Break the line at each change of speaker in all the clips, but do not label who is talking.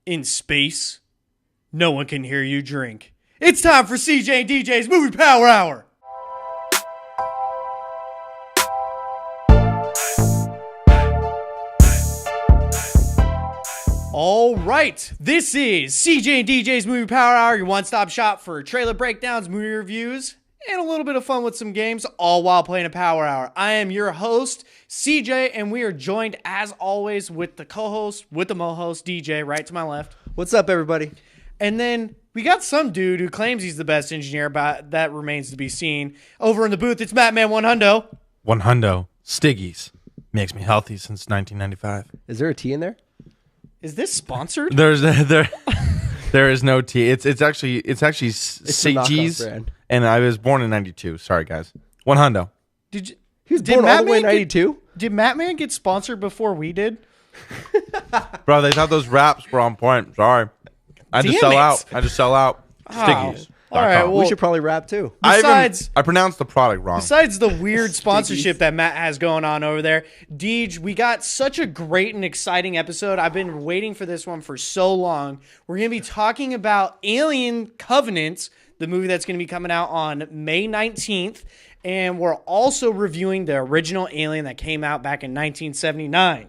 In space, no one can hear you drink. It's time for CJ and DJ's Movie Power Hour. All right, this is CJ and DJ's Movie Power Hour, your one-stop shop for trailer breakdowns, movie reviews, and a little bit of fun with some games, all while playing a Power Hour. I am your host, CJ, and we are joined, as always, with the co-host, with the mo-host, DJ, right to my left.
What's up, everybody?
And then we got some dude who claims he's the best engineer, but that remains to be seen. Over in the booth, it's Mattman 100.
100. Stiggies. Makes me healthy since 1995.
Is there a T in there?
Is this sponsored?
There is no T. It's actually Stiggies. And I was born in 92. Sorry, guys. 100.
Did
he was born all the way in 92?
Did Mattman get sponsored before we did?
Bro, they thought those raps were on point. Sorry. I just sell out. Stiggies.
All right, well,
we should probably rap too.
I pronounced the product wrong.
Besides the weird sponsorship that Matt has going on over there, Deej, we got such a great and exciting episode. I've been waiting for this one for so long. We're going to be talking about Alien Covenant, the movie that's going to be coming out on May 19th. And we're also reviewing the original Alien that came out back in 1979.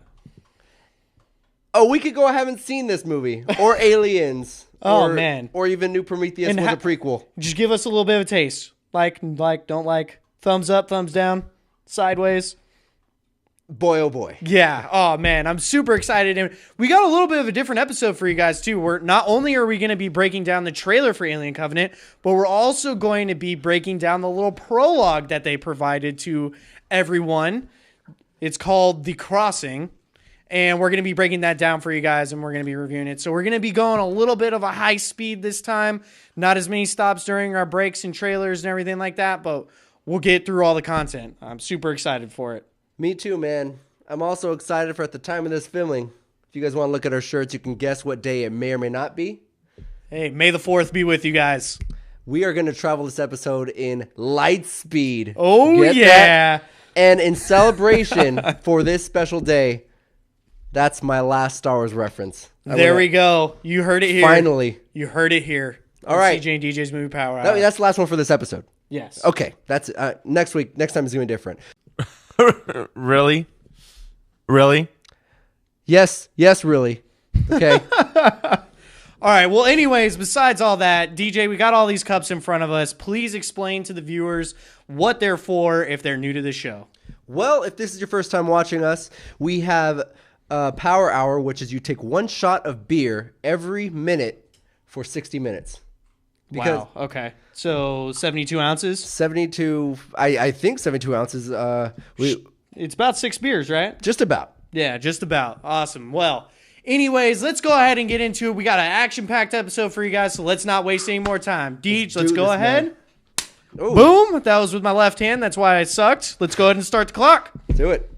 Oh, we could go. I haven't seen this movie or Aliens.
Man,
or even New Prometheus was a prequel.
Just give us a little bit of a taste. Like, don't like. Thumbs up, thumbs down, sideways.
Boy, oh boy.
Yeah. Oh man, I'm super excited, and we got a little bit of a different episode for you guys too. Where not only are we going to be breaking down the trailer for Alien Covenant, but we're also going to be breaking down the little prologue that they provided to everyone. It's called The Crossing. And we're going to be breaking that down for you guys, and we're going to be reviewing it. So we're going to be going a little bit of a high speed this time. Not as many stops during our breaks and trailers and everything like that, but we'll get through all the content. I'm super excited for it.
Me too, man. I'm also excited for at the time of this filming. If you guys want to look at our shirts, you can guess what day it may or may not be.
Hey, May the 4th be with you guys.
We are going to travel this episode in light speed.
Oh,
Get
yeah.
that? And in celebration for this special day, that's my last Star Wars reference.
There we go. You heard it here.
Finally.
You heard it here.
All right.
CJ and DJ's Movie Power Hour.
That's the last one for this episode.
Yes.
Okay. That's next week. Next time is going to be different.
Really? Really?
Yes, really. Okay.
All right. Well, anyways, besides all that, DJ, we got all these cups in front of us. Please explain to the viewers what they're for if they're new to the show.
Well, if this is your first time watching us, we have Power Hour, which is you take one shot of beer every minute for 60 minutes.
Wow. Okay. So 72 ounces?
72, I think 72 ounces.
It's about 6 beers, right?
Just about.
Yeah, just about. Awesome. Well, anyways, let's go ahead and get into it. We got an action-packed episode for you guys, so let's not waste any more time. Deej, let's go ahead. Boom. That was with my left hand. That's why I sucked. Let's go ahead and start the clock.
Do it.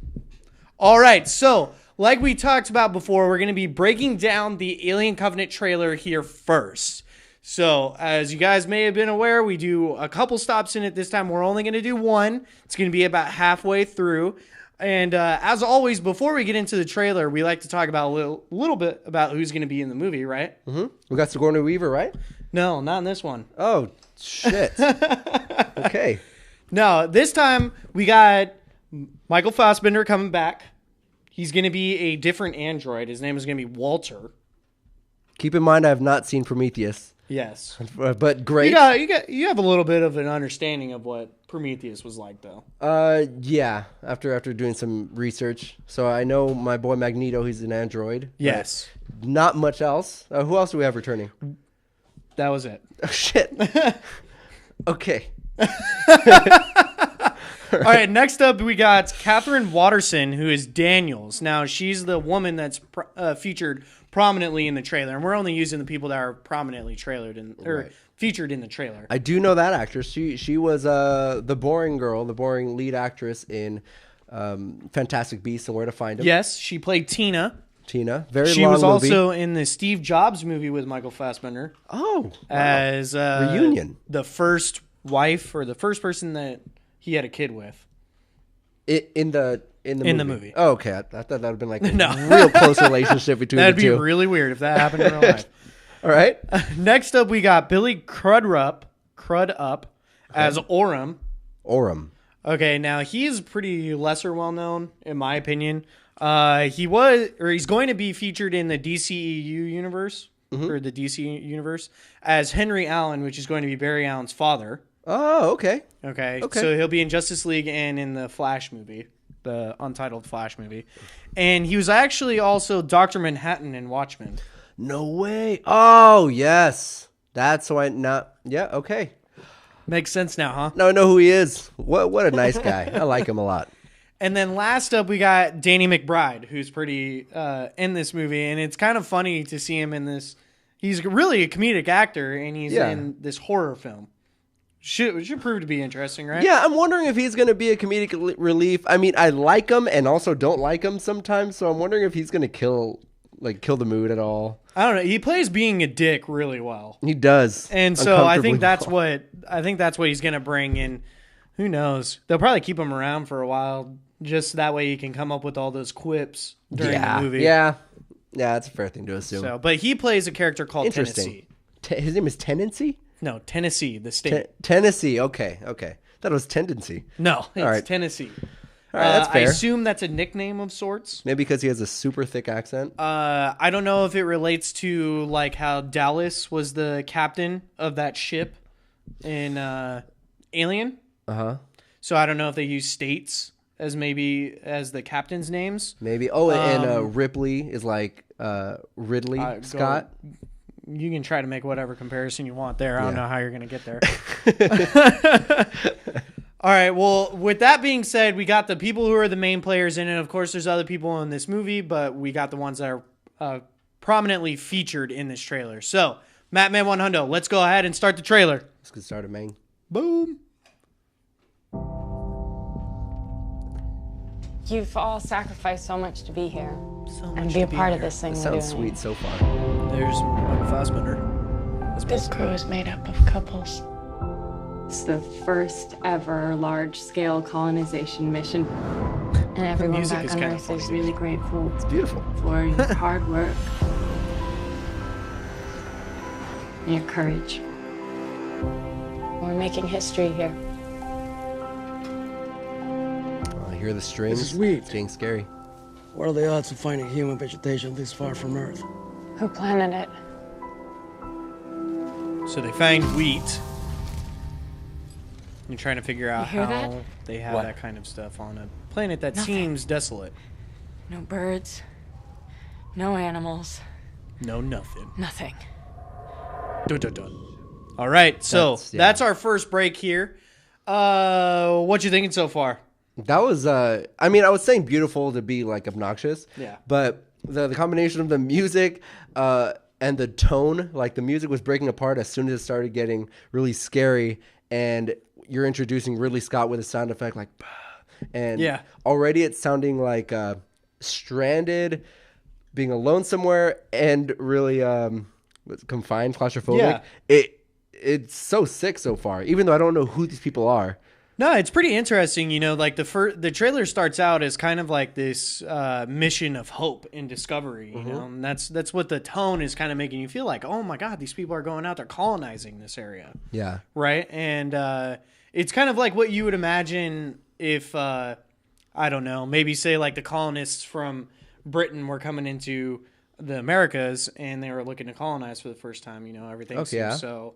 All right. So, like we talked about before, we're going to be breaking down the Alien Covenant trailer here first. So, as you guys may have been aware, we do a couple stops in it this time. We're only going to do one. It's going to be about halfway through. And as always, before we get into the trailer, we like to talk about a little bit about who's going to be in the movie, right?
Mm-hmm. We got Sigourney Weaver, right?
No, not in this one.
Oh, shit. Okay.
No, this time we got Michael Fassbender coming back. He's going to be a different android. His name is going to be Walter.
Keep in mind, I have not seen Prometheus.
Yes.
But great.
You have a little bit of an understanding of what Prometheus was like, though.
Yeah. After doing some research. So I know my boy Magneto, he's an android.
Yes.
Not much else. Who else do we have returning?
That was it.
Oh, shit. Okay.
All right, next up we got Catherine Watterson, who is Daniels. Now, she's the woman that's featured prominently in the trailer, and we're only using the people that are prominently featured in the trailer.
I do know that actress. She was the boring girl, the boring lead actress in Fantastic Beasts and Where to Find Them.
Yes, she played Tina.
Very long movie.
She was also in the Steve Jobs movie with Michael Fassbender.
Oh, wow.
As
Reunion.
The first wife or the first person that he had a kid with.
In the
In the movie.
Oh, okay. I thought that would have been like a
No.
real close relationship between
That'd
the
be
two.
really weird if that happened in real life.
All right.
Next up, we got Billy Crudup as Orem.
Orem.
Okay, now he's pretty lesser well known in my opinion. He's going to be featured in the DCEU universe or the DC universe as Henry Allen, which is going to be Barry Allen's father.
Oh, okay.
Okay. So he'll be in Justice League and in the Flash movie, the untitled Flash movie. And he was actually also Dr. Manhattan in Watchmen.
No way. Oh, yes. That's why not. Yeah, okay.
Makes sense now, huh?
Now I know who he is. What a nice guy. I like him a lot.
And then last up, we got Danny McBride, who's pretty in this movie. And it's kind of funny to see him in this. He's really a comedic actor, and he's in this horror film. Should prove to be interesting, right?
Yeah, I'm wondering if he's going to be a comedic relief. I mean, I like him and also don't like him sometimes, so I'm wondering if he's going to kill the mood at all.
I don't know. He plays being a dick really well.
He does.
And so I think that's what he's going to bring in. Who knows? They'll probably keep him around for a while just that way he can come up with all those quips during the movie.
Yeah. Yeah, that's a fair thing to assume.
So, but he plays a character called Tennessee.
His name is Tendency?
No, Tennessee, the state.
Tennessee. Okay. Thought it was Tendency.
No, it's
All right.
Tennessee.
All right, that's fair.
I assume that's a nickname of sorts.
Maybe because he has a super thick accent.
I don't know if it relates to like how Dallas was the captain of that ship in Alien.
Uh-huh.
So I don't know if they use states as the captain's names.
Maybe. Oh, and Ripley is like Ridley Scott.
You can try to make whatever comparison you want there. I don't know how you're going to get there. All right. Well, with that being said, we got the people who are the main players in it. Of course, there's other people in this movie, but we got the ones that are prominently featured in this trailer. So, Matt Man 100, let's go ahead and start the trailer.
Let's get started, man.
Boom.
You've all sacrificed so much to be here and be a part of this thing
That
we're doing.
sounds sweet so far.
There's Michael Fassbender.
This crew is made up of couples.
It's the first ever large-scale colonization mission.
And everyone
music
back
is
on
kinda
Earth
funny.
is
Really grateful
It's beautiful.
for your hard work and your courage.
we're making history here.
I hear the strings.
This is wheat.
It's getting scary.
What are the odds of finding human vegetation this far from Earth?
Who planted it?
So they find wheat. You're trying to figure out
You hear
how
that?
they have that kind of stuff on a planet that seems desolate.
No birds, no animals,
No, nothing.
nothing.
Dun, dun, dun. All right, so that's our first break here. What you thinking so far?
That was, I mean, I was saying beautiful to be like obnoxious.
Yeah.
But the combination of the music and the tone, like the music was breaking apart as soon as it started getting really scary. And you're introducing Ridley Scott with a sound effect like, and already it's sounding like stranded, being alone somewhere, and really confined, claustrophobic.
Yeah.
It's so sick so far, even though I don't know who these people are.
No, it's pretty interesting. You know, like the trailer starts out as kind of like this mission of hope and discovery. You know, and that's what the tone is kind of making you feel like. Oh my God, these people are going out there colonizing this area.
Yeah.
Right, and it's kind of like what you would imagine if I don't know, maybe say like the colonists from Britain were coming into the Americas and they were looking to colonize for the first time. You know, everything seems so,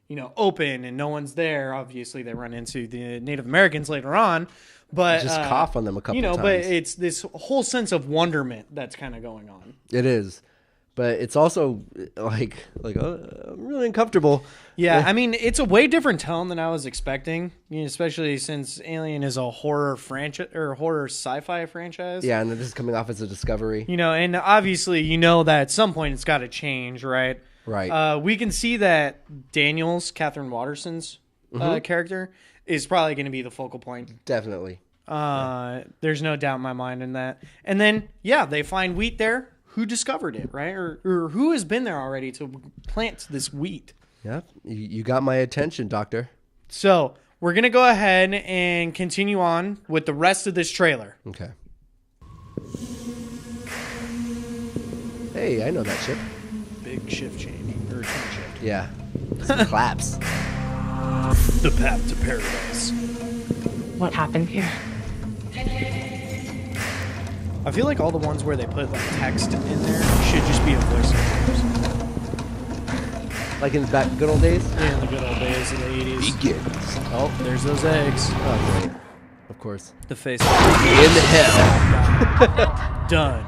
you know, open and no one's there. Obviously, they run into the Native Americans later on, but
Just cough on them a couple times.
but it's this whole sense of wonderment that's kind of going on.
It is, but it's also like I'm really uncomfortable.
Yeah, I mean, it's a way different tone than I was expecting, you know, especially since Alien is a horror franchise or horror sci-fi franchise.
Yeah, and this is coming off as a discovery.
You know, and obviously, you know that at some point it's got to change, right?
Right.
We can see that Daniels, Catherine Watterson's character, is probably going to be the focal point.
Definitely.
There's no doubt in my mind in that. And then, they find wheat there. Who discovered it, right? Or who has been there already to plant this wheat?
Yep. You got my attention, Doctor.
So we're going to go ahead and continue on with the rest of this trailer.
Okay. Hey, I know that ship.
Big shift change or turn shift.
Yeah. Some claps.
The path to paradise.
What happened here?
I feel like all the ones where they put like text in there should just be a voiceover.
Like in the back good old days?
Yeah, in the good old days of the 80s.
Begins.
Oh, there's those eggs.
Oh, great. Of course.
The face.
In hell.
Done.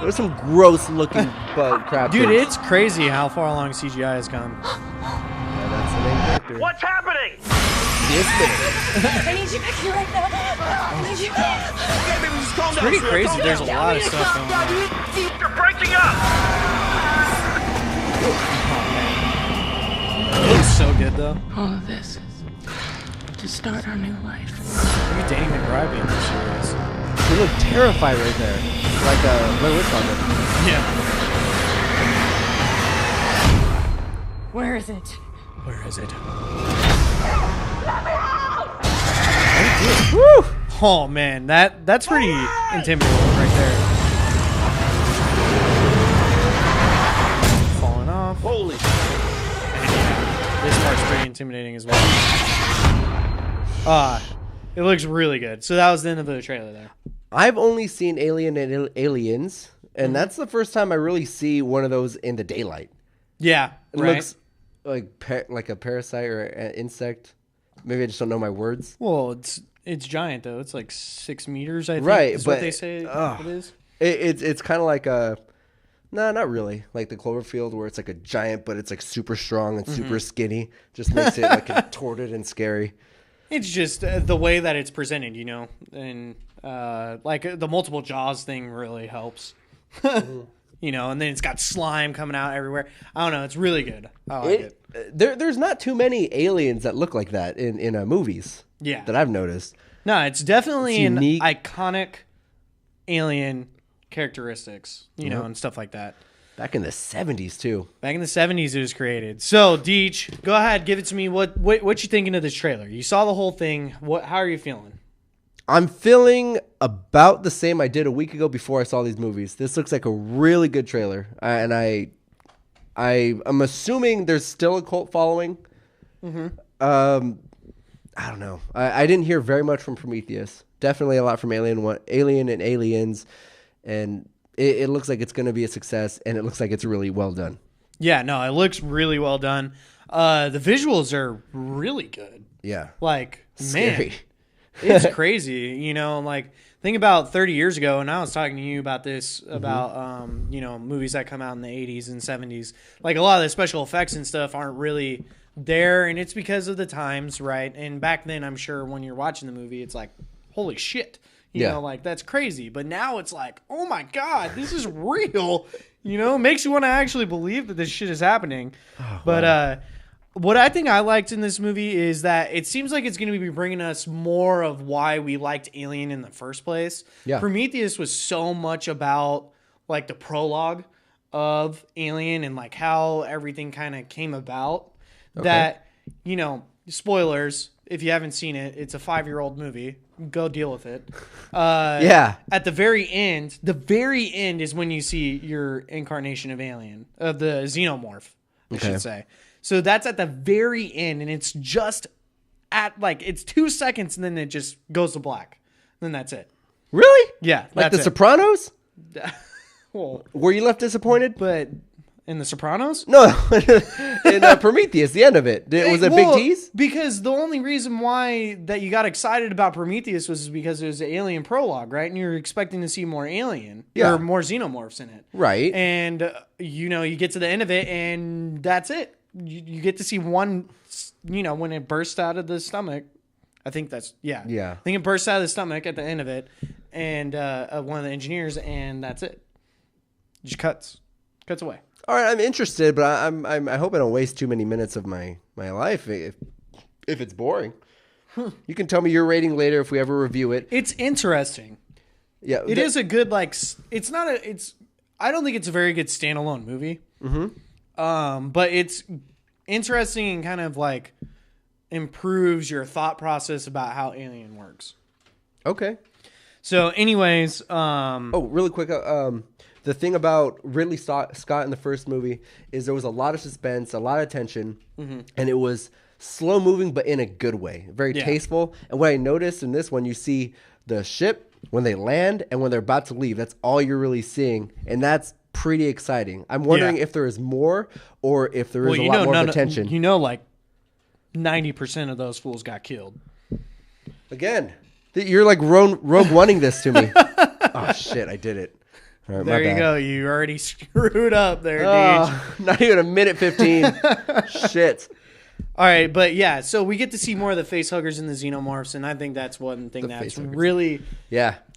There's some gross looking bug crap.
Dude,
things.
it's crazy how far along CGI has come.
Yeah, that's the main character.
What's happening?
This minute.
I need you back here right now. I need you.
It's pretty crazy. There's a lot of stuff going on.
You're breaking up.
It looks so good though.
All of this is to start our new life.
Look at Danny McBride being this serious.
You look terrified right there. Like Blair Witch Hunter.
Yeah.
Where is it?
Where is it?
Woo!
Oh man, that's pretty intimidating right there. Falling off.
Holy.
This part's pretty intimidating as well. It looks really good. So that was the end of the trailer there.
I've only seen Alien and Aliens, and that's the first time I really see one of those in the daylight.
Yeah,
It
right.
looks like a parasite or an insect. Maybe I just don't know my words.
Well, it's giant though. It's like 6 meters. I think.
Right,
is
but
what they say it is.
It's kind of like a no, not really. Like the Cloverfield, where it's like a giant, but it's like super strong and super skinny. Just makes it like contorted and scary.
It's just the way that it's presented, you know, and like the multiple jaws thing really helps. You know, and then it's got slime coming out everywhere. I don't know. It's really good. I like it.
There's not too many aliens that look like that in movies.
Yeah.
That I've noticed.
No, it's definitely
It's
an
unique.
iconic alien characteristics, you know, and stuff like that.
Back in the 70s too.
Back in the 70s, it was created. So, Deech, go ahead, give it to me. What you thinking of this trailer? You saw the whole thing. How are you feeling?
I'm feeling about the same I did a week ago before I saw these movies. This looks like a really good trailer, and I'm assuming there's still a cult following. I don't know. I didn't hear very much from Prometheus. Definitely a lot from Alien and Aliens, and it looks like it's going to be a success, and it looks like it's really well done.
Yeah, no, it looks really well done. The visuals are really good.
Yeah.
Like,
Scary.
man, it's crazy. You know, like, think about 30 years ago, and I was talking to you about this, about, you know, movies that come out in the 80s and 70s. Like, a lot of the special effects and stuff aren't really there, and it's because of the times, right? And back then, I'm sure when you're watching the movie, it's like, holy shit. You know, like, that's crazy. But now it's like, oh my God, this is real. You know, it makes you want to actually believe that this shit is happening. But what I think I liked in this movie is that it seems like it's going to be bringing us more of why we liked Alien in the first place.
Yeah.
Prometheus was so much about, like, the prologue of Alien and, like, how everything kind of came about. That, you know, spoilers, if you haven't seen it, it's a 5-year-old movie. Go deal with it.
Yeah.
At the very end is when you see your incarnation of Alien, of the xenomorph, I should say. So that's at the very end, and it's just at, like, it's 2 seconds, and then it just goes to black. Then that's it.
Really?
Yeah.
Like The
that's it.
Sopranos?
Well,
Were you left disappointed?
but in The Sopranos?
No, in Prometheus, the end of it. Was it a big tease?
Because the only reason why that you got excited about Prometheus was because it was an Alien prologue, right? And you're expecting to see more Alien or more xenomorphs in it.
Right.
And, you know, you get to the end of it, and that's it. You get to see one, you know, when it bursts out of the stomach. I think that's, yeah. I think it bursts out of the stomach at the end of it, and one of the engineers, and that's it. Just cuts away.
All right, I'm interested, but I hope I don't waste too many minutes of my life if it's boring. You can tell me your rating later if we ever review it.
It's interesting.
Yeah,
It is a good, like, it's not a, it's, I don't think it's a very good standalone movie. But it's interesting and kind of, like, improves your thought process about how Alien works.
Okay.
So anyways,
Oh, really quick. The thing about Ridley Scott in the first movie is there was a lot of suspense, a lot of tension, and it was slow moving, but in a good way, very tasteful. And what I noticed in this one, you see the ship when they land and when they're about to leave. That's all you're really seeing, and that's pretty exciting. I'm wondering if there is more or if there is a lot more tension.
You know, like 90% of those fools got killed.
Again, you're like Rogue One-ing this to me. Oh shit, I did it. All right,
there you go. You already screwed up there, dude.
Not even a minute 15. Shit.
All right, but yeah, so we get to see more of the face huggers and the xenomorphs, and I think that's one thing that's really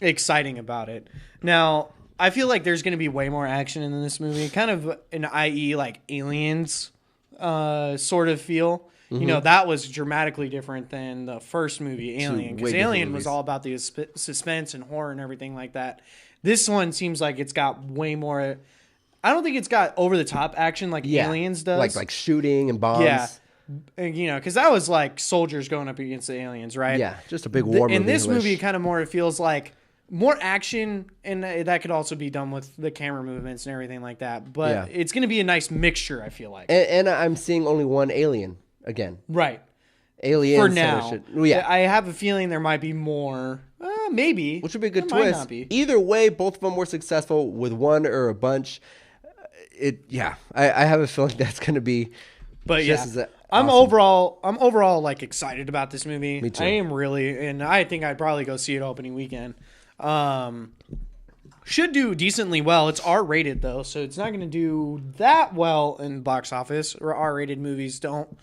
exciting about it. Now, I feel like there's going to be way more action in this movie, kind of an i.e. like Aliens sort of feel. You know, that was dramatically different than the first movie, Alien, because Alien was all about the suspense and horror and everything like that. This one seems like it's got way more. I don't think it's got over the top action like Aliens does,
like shooting and bombs.
Yeah, you know, because that was like soldiers going up against the aliens, right?
Yeah, just a big war movie.
In this movie, kind of more, it feels like more action, and that could also be done with the camera movements and everything like that. But it's going to be a nice mixture, I feel like.
And I'm seeing only one alien again.
Right.
Aliens
for now. I have a feeling there might be more. Maybe.
Which would be a good twist. Either way, both of them were successful with one or a bunch. I have a feeling that's going to be.
But
just as
I'm overall like excited about this movie.
Me too.
I am really, and I think I'd probably go see it opening weekend. Should do decently well. It's R-rated though, so it's not going to do that well in box office. Or R-rated movies don't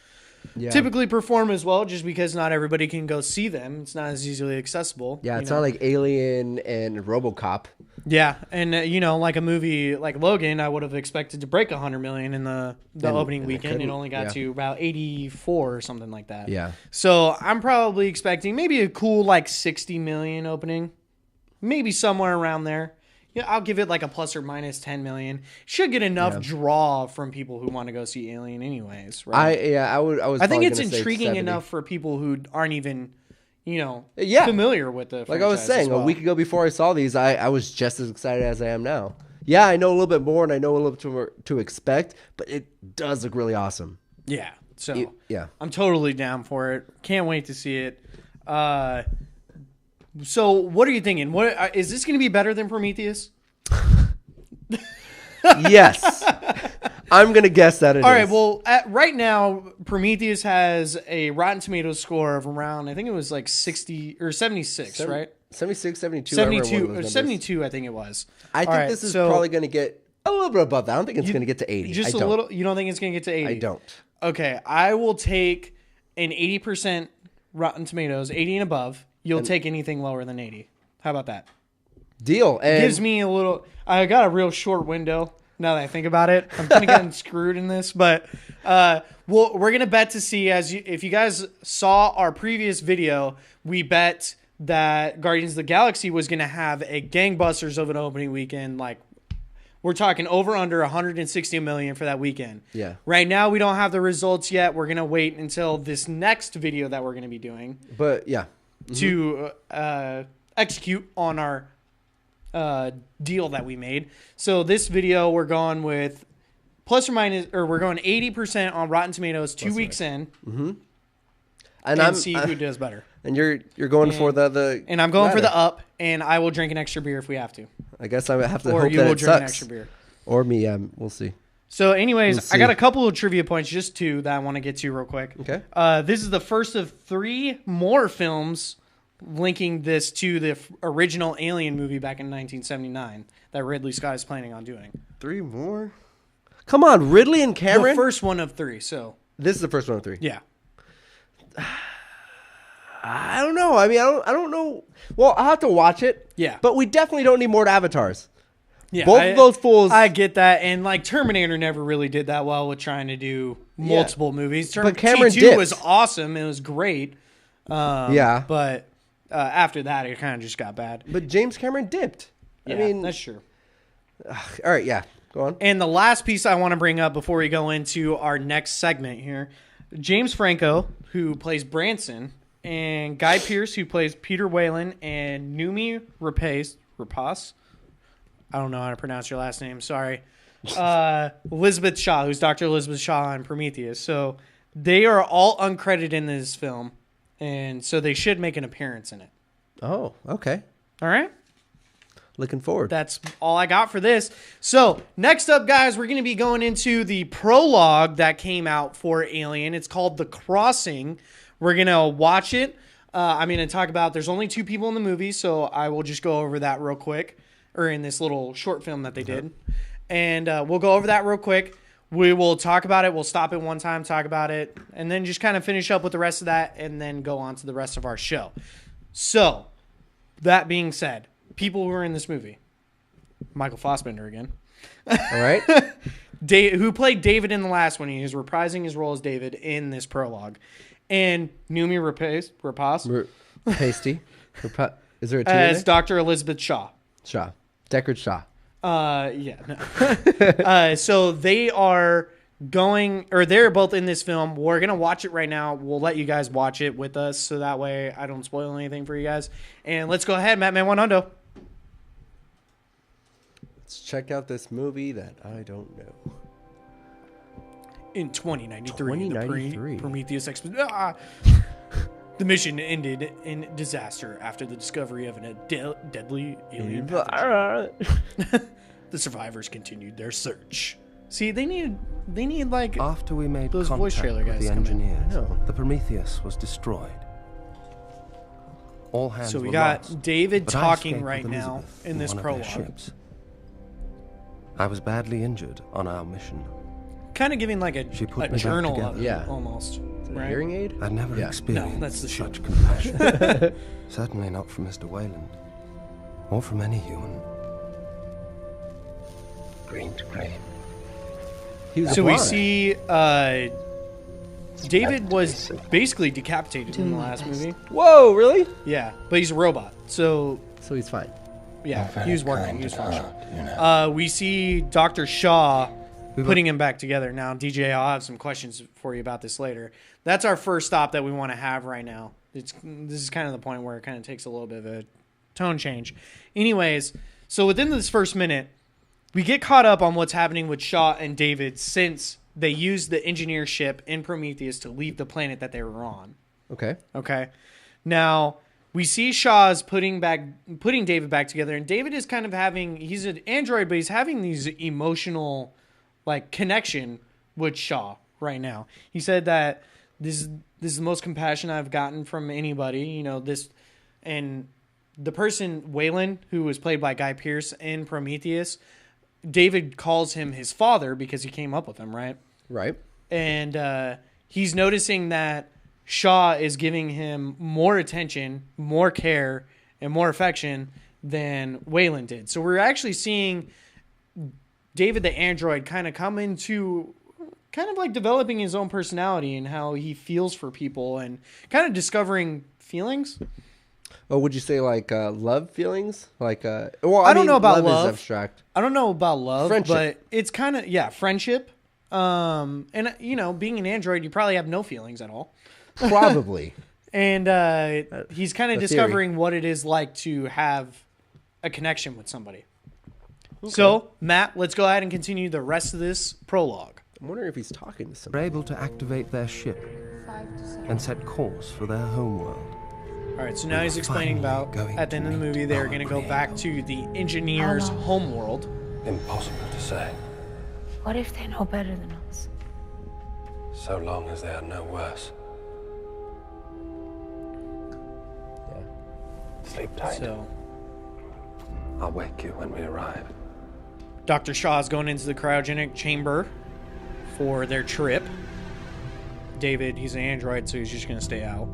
typically perform as well, just because not everybody can go see them. It's not as easily accessible.
Yeah, it's not like Alien and RoboCop.
Yeah, and you know, like a movie like Logan, I would have expected to break 100 million in the opening weekend. It only got to about 84 or something like that.
Yeah.
So I'm probably expecting maybe a cool like 60 million opening, maybe somewhere around there. Yeah, I'll give it like a plus or minus 10 million. Should get enough draw from people who want to go see Alien, anyways. Right?
I
think it's intriguing enough for people who aren't even, you know, familiar with the franchise.
Like I was saying, a week ago before I saw these, I was just as excited as I am now. Yeah, I know a little bit more and I know a little bit more to expect, but it does look really awesome.
Yeah. So I'm totally down for it. Can't wait to see it. So what are you thinking? What is this going to be better than Prometheus?
Yes. I'm going to guess that it is.
All right, well, right now, Prometheus has a Rotten Tomatoes score of around, I think it was like 60 or 76, right?
76, 72.
72, or 72, I think it was.
I think this is probably going to get a little bit above that. I don't think it's going to get to 80.
Just a little. You don't think it's going to get to 80?
I don't.
Okay, I will take an 80% Rotten Tomatoes, 80 and above. You'll take anything lower than 80. How about that?
Deal. And
gives me a little. I got a real short window now that I think about it. I'm kind of getting screwed in this, but we're gonna bet to see if you guys saw our previous video, we bet that Guardians of the Galaxy was gonna have a gangbusters of an opening weekend. Like we're talking over under 160 million for that weekend.
Yeah.
Right now we don't have the results yet. We're gonna wait until this next video that we're gonna be doing.
But yeah.
To execute on our deal that we made. So this video we're going with plus or minus, or we're going 80% on Rotten Tomatoes 2 weeks in, and see who does better.
And you're going for the
and I'm going for the up, and I will drink an extra beer if we have to.
I guess I have to
or
hope
you
that
will
it
drink
sucks.
an extra beer,
or me. We'll see.
So, anyways, I got a couple of trivia points, just two that I want to get to real quick.
Okay.
This is the first of 3 more films linking this to the original Alien movie back in 1979 that Ridley Scott is planning on doing.
3 more? Come on, Ridley and Cameron?
The first one of 3, so.
This is the first one of 3?
Yeah.
I don't know. I mean, I don't know. Well, I'll have to watch it.
Yeah.
But we definitely don't need more Avatars.
Yeah,
Both of those fools.
I get that. And like Terminator never really did that well with trying to do multiple movies.
But Cameron
T2 was awesome. It was great.
But
after that, it kind of just got bad.
But James Cameron dipped.
Yeah,
I mean,
that's true.
All right, yeah. Go on.
And the last piece I want to bring up before we go into our next segment here, James Franco, who plays Branson, and Guy Pearce, who plays Peter Whalen, and Noomi Rapace. I don't know how to pronounce your last name. Sorry. Elizabeth Shaw, who's Dr. Elizabeth Shaw on Prometheus. So they are all uncredited in this film, and so they should make an appearance in it.
Oh, okay.
All right.
Looking forward.
That's all I got for this. So next up, guys, we're going to be going into the prologue that came out for Alien. It's called The Crossing. We're going to watch it. I'm going to talk about, there's only 2 people in the movie, so I will just go over that real quick, or in this little short film that they did. And we'll go over that real quick. We will talk about it. We'll stop it one time, talk about it, and then just kind of finish up with the rest of that, and then go on to the rest of our show. So, that being said, people who are in this movie. Michael Fassbender again.
All right.
Who played David in the last one. He is reprising his role as David in this prologue. And Noomi Rapace.
Pasty. Is there a T
as Dr. Elizabeth Shaw.
Shaw. Deckard Shaw.
Yeah. No. So they are going, or they're both in this film. We're going to watch it right now. We'll let you guys watch it with us so that way I don't spoil anything for you guys. And let's go ahead, Matt Man 100.
Let's check out this movie that I don't know.
In 2093,
2093.
the Prometheus expedition. The mission ended in disaster after the discovery of a deadly alien pathogen. The survivors continued their search. See, they need like
after we made
those voice trailer
contact
guys
with the
come in.
engineers, the Prometheus was destroyed. All hands
So we
were
got
lost,
David
but I
talking
escaped
right
with
now
Elizabeth
in this
one of their
prologue.
ships. I was badly injured on our mission.
Kind of giving like
She
a
put me back
journal
together.
of it,
Yeah.
almost. Right?
Hearing aid?
I'd never
Yeah.
experienced
No, that's the
such
ship.
compassion. Certainly not from Mr. Wayland, or from any human. Green screen.
He was
So we
blind.
see David was basically decapitated in the last movie.
Whoa, really?
Yeah, but he's a robot. So
So he's fine.
yeah, he was working. He was functional. We see Dr. Shaw putting him back together. Now, DJ, I'll have some questions for you about this later. That's our first stop that we want to have right now. This is kind of the point where it kind of takes a little bit of a tone change. Anyways, so within this first minute, we get caught up on what's happening with Shaw and David since they used the engineer ship in Prometheus to leave the planet that they were on.
Okay.
Okay. Now, we see Shaw's putting David back together, and David is kind of he's an android, but he's having these emotional like connection with Shaw right now. He said that this is the most compassion I've gotten from anybody, you know, this, and the person Wayland, who was played by Guy Pearce in Prometheus, David calls him his father because he came up with him, right?
Right.
And he's noticing that Shaw is giving him more attention, more care, and more affection than Wayland did. So we're actually seeing David the android kind of come into kind of like developing his own personality and how he feels for people and kind of discovering feelings.
Oh, would you say like love feelings? Like, well,
I don't know about
love.
love.
Is abstract.
I don't know about love,
Friendship.
but it's kind of, friendship. And, you know, being an android, you probably have no feelings at all.
Probably.
And he's kind of discovering what it is like to have a connection with somebody. Okay. So, Matt, let's go ahead and continue the rest of this prologue.
I'm wondering if he's talking to
They're
somebody.
able to activate their ship and set course for their homeworld.
All right, so now he's explaining about,
Going
at the end
to
of the
meet
movie, they're
our
going to go back to the engineer's homeworld.
Impossible to say,
What if they know better than us?
so long as they are no worse. Sleep tight.
So,
I'll wake you when we arrive.
Dr. Shaw's going into the cryogenic chamber for their trip. David, he's an android, so he's just going to stay out.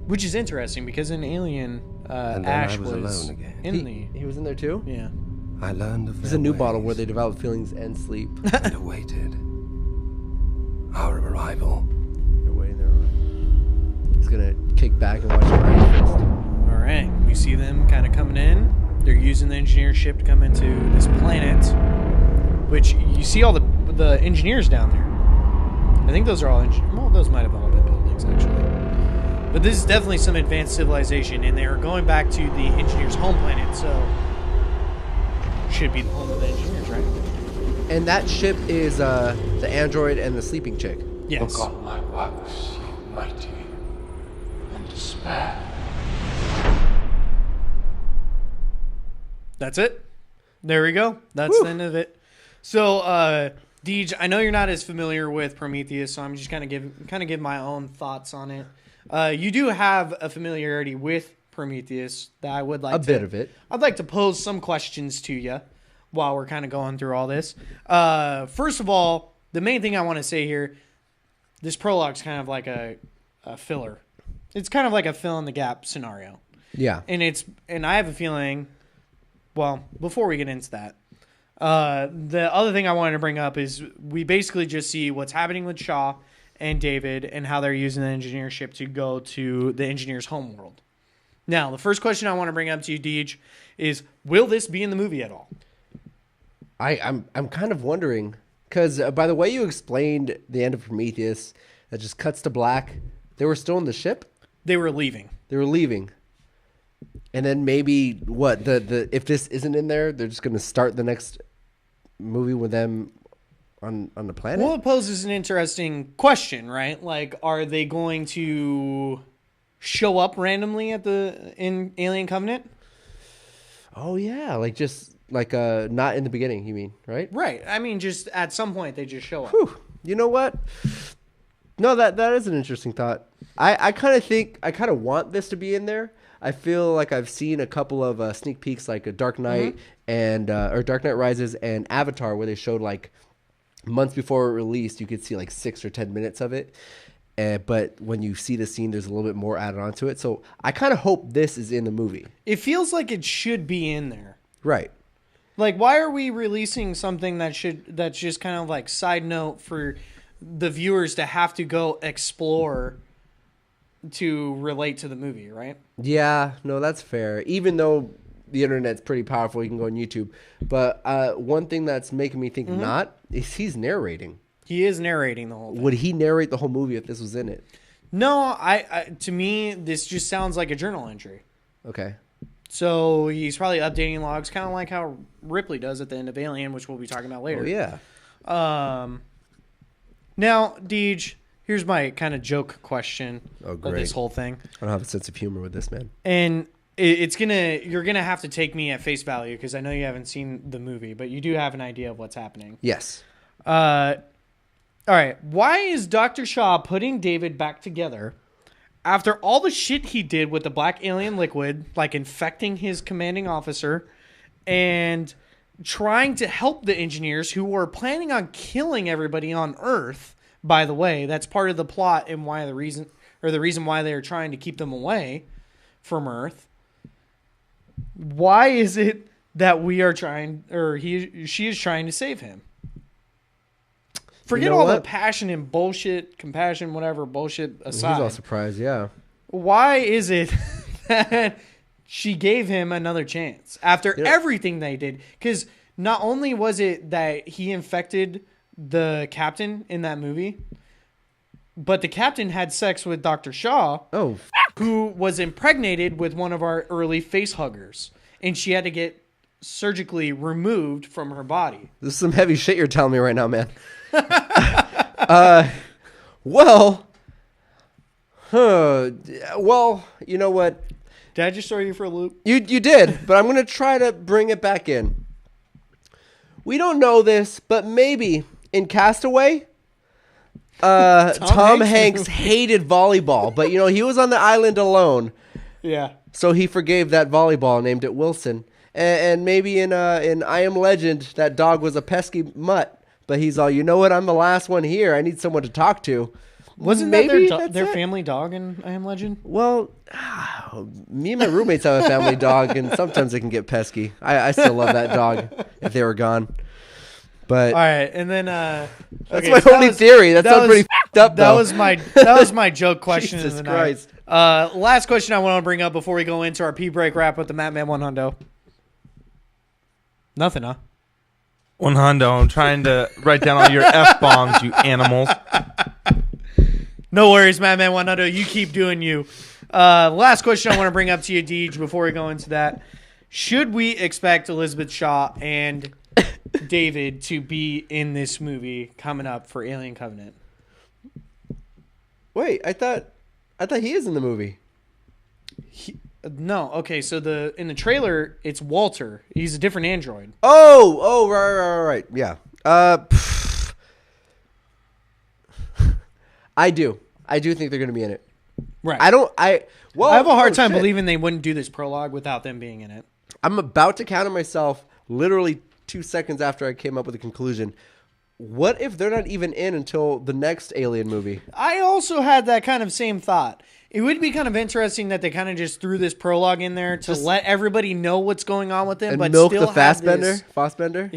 Which is interesting because in Alien,
And then
Ash
I was alone again.
in the...
He was in there too?
Yeah.
I learned of
There's
their
a new
ways
bottle where they develop feelings and sleep.
and awaited our arrival.
They're waiting there. He's gonna kick back and watch the Iron Fist.
All right. We see them kind of coming in. They're using the engineer ship to come into this planet, which you see all the engineers down there. I think those are all engineers. Well, those might have all been buildings, actually. But this is definitely some advanced civilization, and they are going back to the engineers' home planet, so should be the home of the engineers, right?
And that ship is the android and the sleeping chick.
Yes.
Look on my works, you mighty, and despair.
That's it. There we go. That's the end of it. So, Deej, I know you're not as familiar with Prometheus, so I'm just kind of give my own thoughts on it. You do have a familiarity with Prometheus that I would like
a bit of it.
I'd like to pose some questions to you while we're kind of going through all this. First of all, the main thing I want to say here, this prologue's kind of like a filler. It's kind of like a fill in the gap scenario.
Yeah.
And I have a feeling, well, before we get into that, the other thing I wanted to bring up is we basically just see what's happening with Shaw and David and how they're using the engineer ship to go to the engineer's homeworld. Now, the first question I want to bring up to you, Deej, is will this be in the movie at all?
I'm kind of wondering, because by the way you explained the end of Prometheus, that just cuts to black. They were still in the ship?
They were leaving.
They were leaving. And then maybe what the if this isn't in there, they're just going to start the next movie with them on the planet.
Well, it poses an interesting question, right? Like, are they going to show up randomly in Alien Covenant?
Oh yeah, not in the beginning. You mean right?
Right. I mean, just at some point they just show up.
Whew. You know what? No, that is an interesting thought. I kind of want this to be in there. I feel like I've seen a couple of sneak peeks, like a Dark Knight or Dark Knight Rises and Avatar, where they showed like months before it released, you could see like 6 or 10 minutes of it. But when you see the scene, there's a little bit more added onto it. So I kind of hope this is in the movie.
It feels like it should be in there.
Right.
Like, why are we releasing something that's just kind of like side note for the viewers to have to go explore to relate to the movie, right?
Yeah, no, that's fair. Even though the internet's pretty powerful, you can go on YouTube. But one thing that's making me think not is he's narrating.
He is narrating the whole thing.
Would he narrate the whole movie if this was in it?
No, to me, this just sounds like a journal entry.
Okay.
So he's probably updating logs, kind of like how Ripley does at the end of Alien, which we'll be talking about later.
Oh, yeah.
Now, Deej, here's my kind of joke question of this whole thing.
I don't have a sense of humor with this, man.
And you're gonna have to take me at face value because I know you haven't seen the movie, but you do have an idea of what's happening.
Yes.
All right. Why is Dr. Shaw putting David back together after all the shit he did with the black alien liquid, like infecting his commanding officer and trying to help the engineers who were planning on killing everybody on Earth? By the way, that's part of the plot and the reason why they are trying to keep them away from Earth. Why is it that we are trying, or she is trying to save him? Forget all the passion and bullshit, compassion, whatever bullshit aside.
He's all surprised, yeah.
Why is it that she gave him another chance after everything they did? Because not only was it that he infected the captain in that movie, but the captain had sex with Dr. Shaw, who was impregnated with one of our early face huggers, and she had to get surgically removed from her body.
This is some heavy shit you're telling me right now, man. Well, you know what?
Did I just throw you for a loop?
You did, but I'm going to try to bring it back in. We don't know this, but maybe in Castaway, Tom Hanks hated volleyball, but he was on the island alone.
Yeah.
So he forgave that volleyball, named it Wilson. And maybe in I Am Legend, that dog was a pesky mutt. But he's all, you know what? I'm the last one here. I need someone to talk to.
Wasn't that their family dog in I Am Legend?
Well, me and my roommates have a family dog, and sometimes they can get pesky. I still love that dog if they were gone. But
all right, and then
that's my only theory. That sounds pretty fucked up.
That was my joke question.
Jesus Christ.
Last question I want to bring up before we go into our P break wrap with the Madman 100. Nothing, huh?
One hundo. I'm trying to write down all your F-bombs, you animals.
No worries, Madman 100. You keep doing you. Last question I want to bring up to you, Deej, before we go into that. Should we expect Elizabeth Shaw and David to be in this movie coming up for Alien Covenant?
Wait, I thought he is in the movie.
No, okay. So in the trailer, it's Walter. He's a different android.
Oh, right. Yeah. I do think they're going to be in it.
Right.
I
have a hard time believing they wouldn't do this prologue without them being in it.
I'm about to counter myself literally 2 seconds after I came up with a conclusion. What if they're not even in until the next Alien movie?
I also had that kind of same thought. It would be kind of interesting that they kind of just threw this prologue in there to let everybody know what's going on with them, but
milk
still
the Fassbender.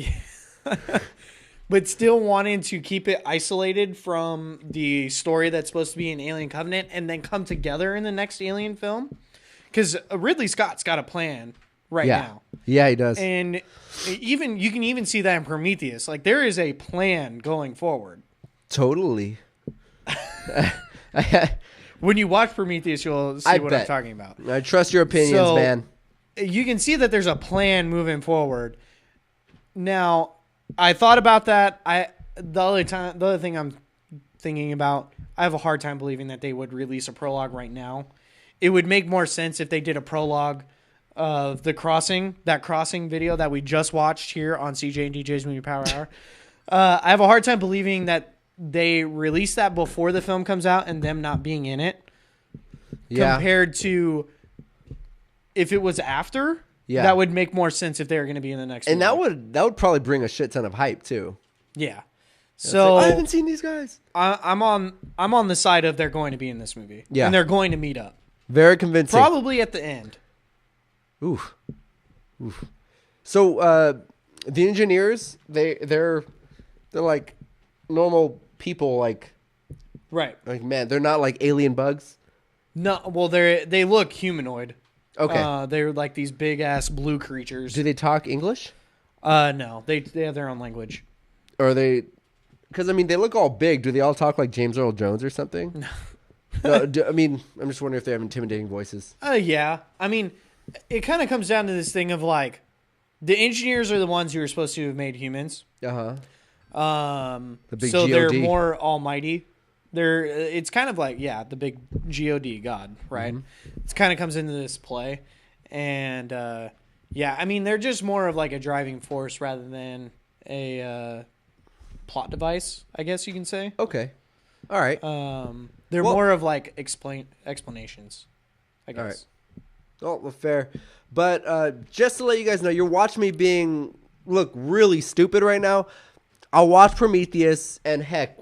But still wanting to keep it isolated from the story that's supposed to be in Alien Covenant and then come together in the next Alien film. Because Ridley Scott's got a plan now.
Yeah, he does.
And you can even see that in Prometheus. Like, there is a plan going forward.
Totally.
When you watch Prometheus, you'll see what I'm talking about.
I trust your opinions, man.
You can see that there's a plan moving forward. Now, I thought about that. The other thing I'm thinking about, I have a hard time believing that they would release a prologue right now. It would make more sense if they did a prologue of that crossing video that we just watched here on CJ and DJ's Movie Power Hour. I have a hard time believing that they release that before the film comes out and them not being in it. Yeah. Compared to if it was after. Yeah. That would make more sense if they were going to be in the next movie.
And that would probably bring a shit ton of hype too.
Yeah. So
I haven't seen these guys.
I'm on the side of they're going to be in this movie. Yeah. And they're going to meet up.
Very convincing.
Probably at the end.
Oof. So the engineers, they're like normal people, like
right.
Like, man, they're not like alien bugs.
No, well they look humanoid.
Okay.
They're like these big ass blue creatures.
Do they talk English?
No. They have their own language.
Or are they? Because I mean, they look all big. Do they all talk like James Earl Jones or something? No. I mean, I'm just wondering if they have intimidating voices.
Yeah. I mean, it kind of comes down to this thing of like, the engineers are the ones who are supposed to have made humans.
The big
so
God.
They're more almighty. It's kind of like, the big God, right? Mm-hmm. It kind of comes into this play. And, I mean, they're just more of like a driving force rather than a plot device, I guess you can say.
Okay. All right.
They're more of like explanations, I guess.
All right. Well, fair. But just to let you guys know, you're watching me look really stupid right now. I'll watch Prometheus, and heck,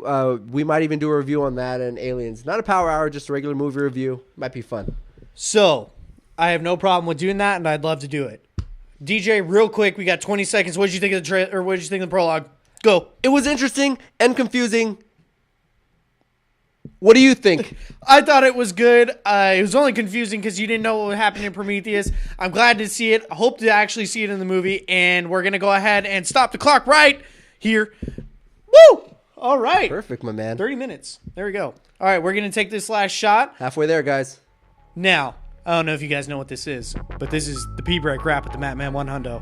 we might even do a review on that and Aliens. Not a power hour, just a regular movie review. Might be fun.
So, I have no problem with doing that, and I'd love to do it. DJ, real quick, we got 20 seconds. What did you think of the trailer, or what did you think of the prologue? Go.
It was interesting and confusing. What do you think?
I thought it was good. It was only confusing because you didn't know what would happen in Prometheus. I'm glad to see it. I hope to actually see it in the movie, and we're going to go ahead and stop the clock right here. Woo! All right.
Perfect, my man.
30 minutes. There we go. All right, we're going to take this last shot.
Halfway there, guys.
Now, I don't know if you guys know what this is, but this is the P-Break rap with the Madman 100.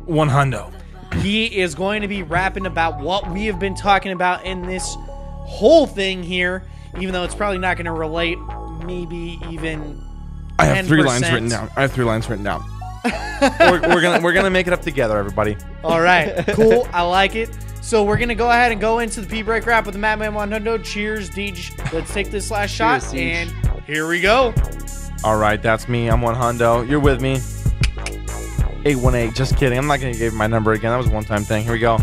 100.
He is going to be rapping about what we have been talking about in this whole thing here, even though it's probably not going to relate, maybe even 10%.
I have 3 lines written down. we're gonna make it up together, everybody.
All right, cool. I like it. So we're gonna go ahead and go into the P-Break rap with the Madman 100. Cheers, Deej. Let's take this last shot, and here we go.
All right, that's me. I'm 100. You're with me. 818. Just kidding. I'm not gonna give my number again. That was a one-time thing. Here we go.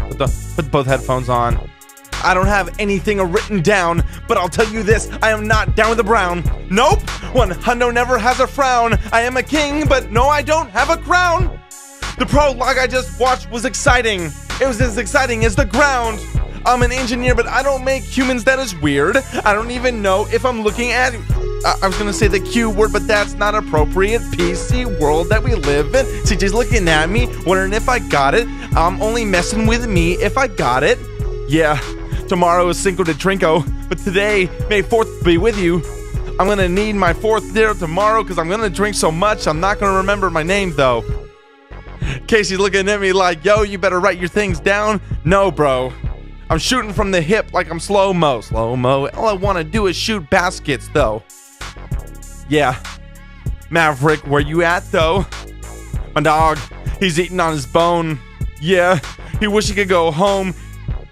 Put both headphones on. I don't have anything written down, but I'll tell you this, I am not down with the brown. Nope, 100 never has a frown. I am a king, but no, I don't have a crown. The prologue I just watched was exciting. It was as exciting as the ground. I'm an engineer, but I don't make humans. That is weird. I don't even know if I'm looking at... I was going to say the Q word, but that's not appropriate. PC world that we live in. CJ's looking at me, wondering if I got it. I'm only messing with me if I got it. Yeah. Tomorrow is Cinco de Trinco. But today, May 4th be with you. I'm going to need my 4th dinner tomorrow because I'm going to drink so much I'm not going to remember my name, though. Casey's looking at me like, yo, you better write your things down. No, bro. I'm shooting from the hip like I'm slow-mo. Slow-mo. All I want to do is shoot baskets, though. Yeah. Maverick, where you at, though? My dog, he's eating on his bone. Yeah, he wish he could go home.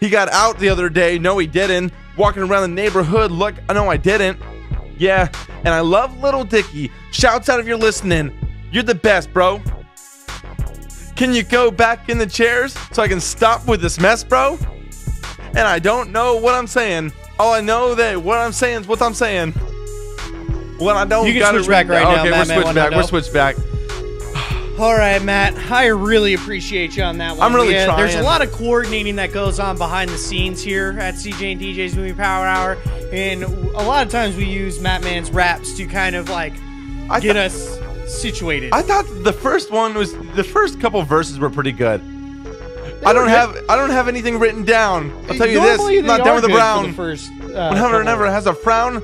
He got out the other day. No, he didn't. Walking around the neighborhood. Look, no, I didn't. Yeah, and I love Little Dicky. Shouts out if you're listening. You're the best, bro. Can you go back in the chairs so I can stop with this mess, bro? And I don't know what I'm saying. All I know that what I'm saying is what I'm saying. When I don't,
you can switch back right now.
Okay,
Matt,
we're switched back.
All right, Matt. I really appreciate you on that one.
I'm really trying.
There's a lot of coordinating that goes on behind the scenes here at CJ and DJ's Movie Power Hour, and a lot of times we use Matt Man's raps to kind of like get us situated.
I thought the first couple verses were pretty good. I don't have anything written down. I'll tell you this. I'm not down with the brown. Whenever never has a frown.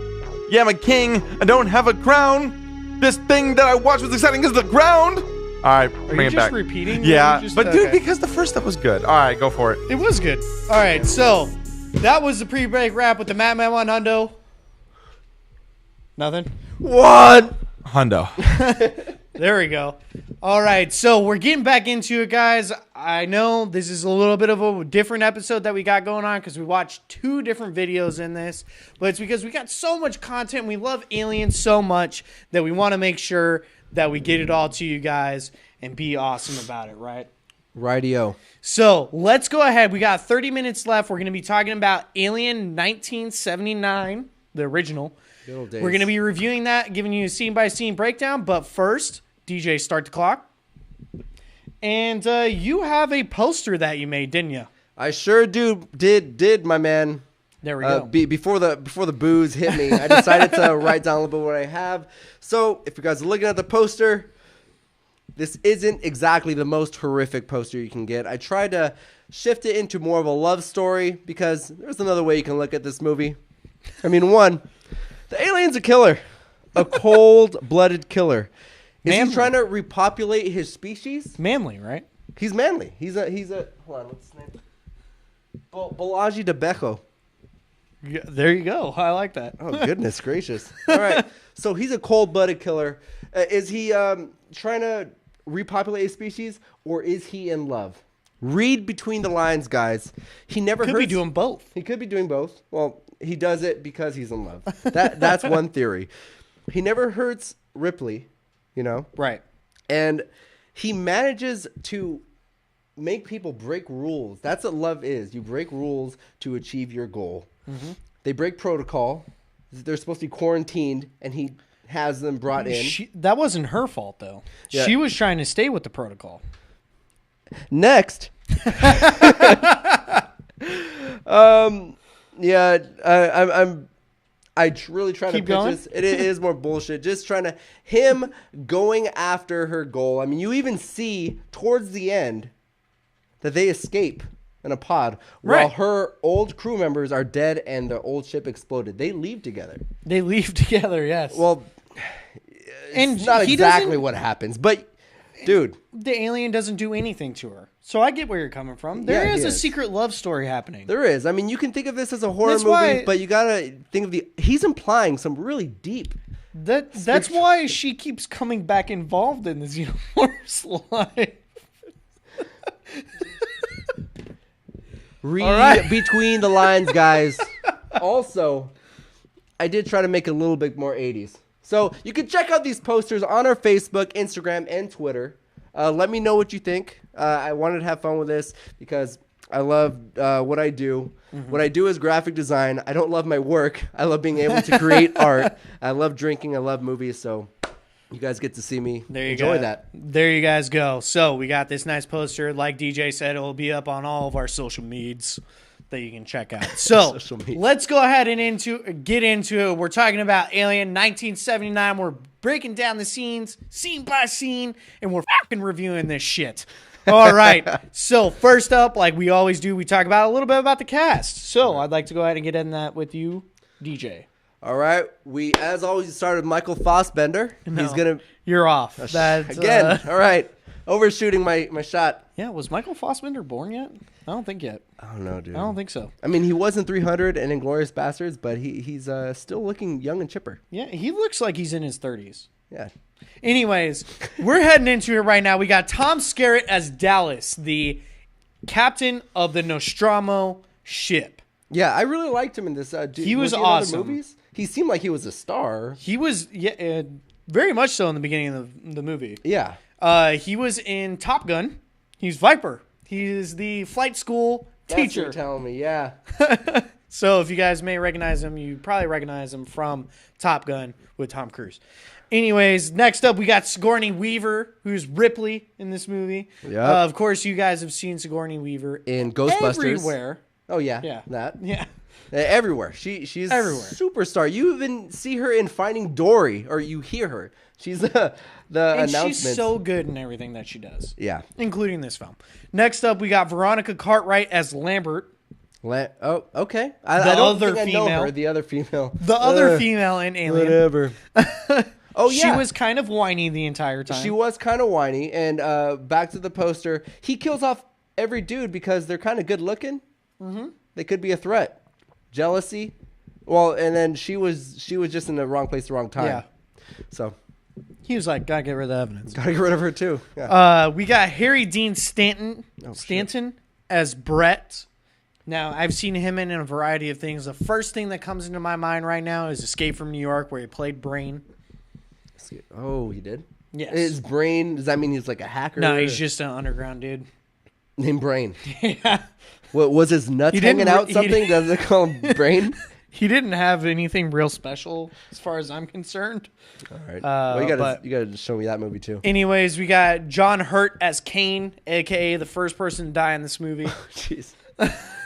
Yeah, I'm a king. I don't have a crown. This thing that I watched was exciting as the ground. All right, bring it back.
Are you just repeating?
Yeah, dude, because the first stuff was good. All right, go for it.
It was good. All right, so that was the pre-break wrap with the Matt Man 1 Hundo. Nothing?
What?
Hundo.
There we go. All right, so we're getting back into it, guys. I know this is a little bit of a different episode that we got going on because we watched 2 different videos in this, but it's because we got so much content. We love Aliens so much that we want to make sure that we get it all to you guys and be awesome about it, right?
Rightio.
So let's go ahead. We got 30 minutes left. We're going to be talking about Alien 1979, the original. We're going to be reviewing that, giving you a scene-by-scene breakdown. But first, DJ, start the clock. And you have a poster that you made, didn't you?
I sure did, my man.
There we go.
Before the booze hit me, I decided to write down a little bit what I have. So if you guys are looking at the poster, this isn't exactly the most horrific poster you can get. I tried to shift it into more of a love story because there's another way you can look at this movie. I mean, one, the alien's a killer, a cold-blooded killer. Is he trying to repopulate his species?
Manly, right?
He's manly. He's a hold on, what's his name? Balaji de Bejo.
Yeah, there you go. I like that.
Oh, goodness gracious. All right. So he's a cold-blooded killer. Is he trying to repopulate his species, or is he in love? Read between the lines, guys. He never
could be doing both.
He could be doing both. Well, he does it because he's in love. That's one theory. He never hurts Ripley, you know?
Right.
And he manages to make people break rules. That's what love is. You break rules to achieve your goal. Mm-hmm. They break protocol. They're supposed to be quarantined, and he has them brought in.
That wasn't her fault, though. Yeah. She was trying to stay with the protocol.
Next. Yeah, I really try to pitch this. It is more bullshit. Just trying to him going after her goal. I mean, you even see towards the end that they escape in a pod while her old crew members are dead and the old ship exploded. They leave together.
Yes.
Well, it's not exactly what happens, but dude,
the alien doesn't do anything to her. So I get where you're coming from. There is a secret love story happening.
There is. I mean, you can think of this as a horror movie, but you gotta think of he's implying some really deep.
That's why she keeps coming back involved in this universe life.
Read between the lines, guys. Also, I did try to make it a little bit more 80s. So you can check out these posters on our Facebook, Instagram, and Twitter. Let me know what you think. I wanted to have fun with this because I love what I do. Mm-hmm. What I do is graphic design. I don't love my work. I love being able to create art. I love drinking. I love movies. So you guys get to see me enjoy that.
There you guys go. So we got this nice poster. Like DJ said, it will be up on all of our social medias that you can check out. So let's go ahead and get into it. We're talking about Alien 1979. We're breaking down the scenes, scene by scene, and we're fucking reviewing this shit. All right. So first up, like we always do, we talk about a little bit about the cast. So I'd like to go ahead and get in that with you. DJ.
All right. We, as always, started with Michael Fassbender.
No,
He's going to...
You're off. That's,
Again. All right. Overshooting my shot.
Yeah, was Michael Fassbender born yet? I don't think yet.
I don't know, dude.
I don't think so.
I mean, he was in 300 and Inglourious Bastards, but he's still looking young and chipper.
Yeah, he looks like he's in his 30s.
Yeah.
Anyways, we're heading into it right now. We got Tom Skerritt as Dallas, the captain of the Nostromo ship.
Yeah, I really liked him in this.
He was
in other
awesome.
movies? He seemed like he was a star.
He was very much so in the beginning of the movie.
Yeah.
He was in Top Gun. He's Viper. He is the flight school
That's what
teacher.
you're telling me, yeah.
So if you guys may recognize him, you probably recognize him from Top Gun with Tom Cruise. Anyways, next up we got Sigourney Weaver, who's Ripley in this movie.
Yeah.
Of course, you guys have seen Sigourney Weaver
In Ghostbusters.
everywhere.
Oh, yeah.
Yeah.
That.
Yeah.
Everywhere. She's
Everywhere.
Superstar. You even see her in Finding Dory, or you hear her. She's the
And
announcement.
she's so good in everything that she does.
Yeah.
Including this film. Next up, we got Veronica Cartwright as Lambert.
Oh, okay. I
The
don't
other
think I know
female.
her. The other female.
The other female in Alien.
Whatever. Oh, yeah.
She was kind of whiny the entire time.
She was kind of whiny. And back to the poster. He kills off every dude because they're kind of good looking. Mm-hmm. They could be a threat. Jealousy. Well, and then she was just in the wrong place, the wrong time.
Yeah.
So
He was like, gotta get rid of the evidence.
gotta get rid of her too. Yeah.
We got Harry Dean Stanton
shit.
as Brett. Now, I've seen him in a variety of things. The first thing that comes into my mind right now is Escape from New York, where he played Brain.
Oh, he did?
Yes.
His brain, does that mean he's like a hacker?
No, he's just an underground dude.
named Brain.
Yeah.
What was his nuts
He didn't
hanging out?
he
Something?
didn't-
Does it call him Brain?
He didn't have anything real special as far as I'm concerned.
All right. Well, you
but-
gotta show me that movie too.
Anyways, we got John Hurt as Kane, a.k.a. the first person to die in this movie.
Jeez.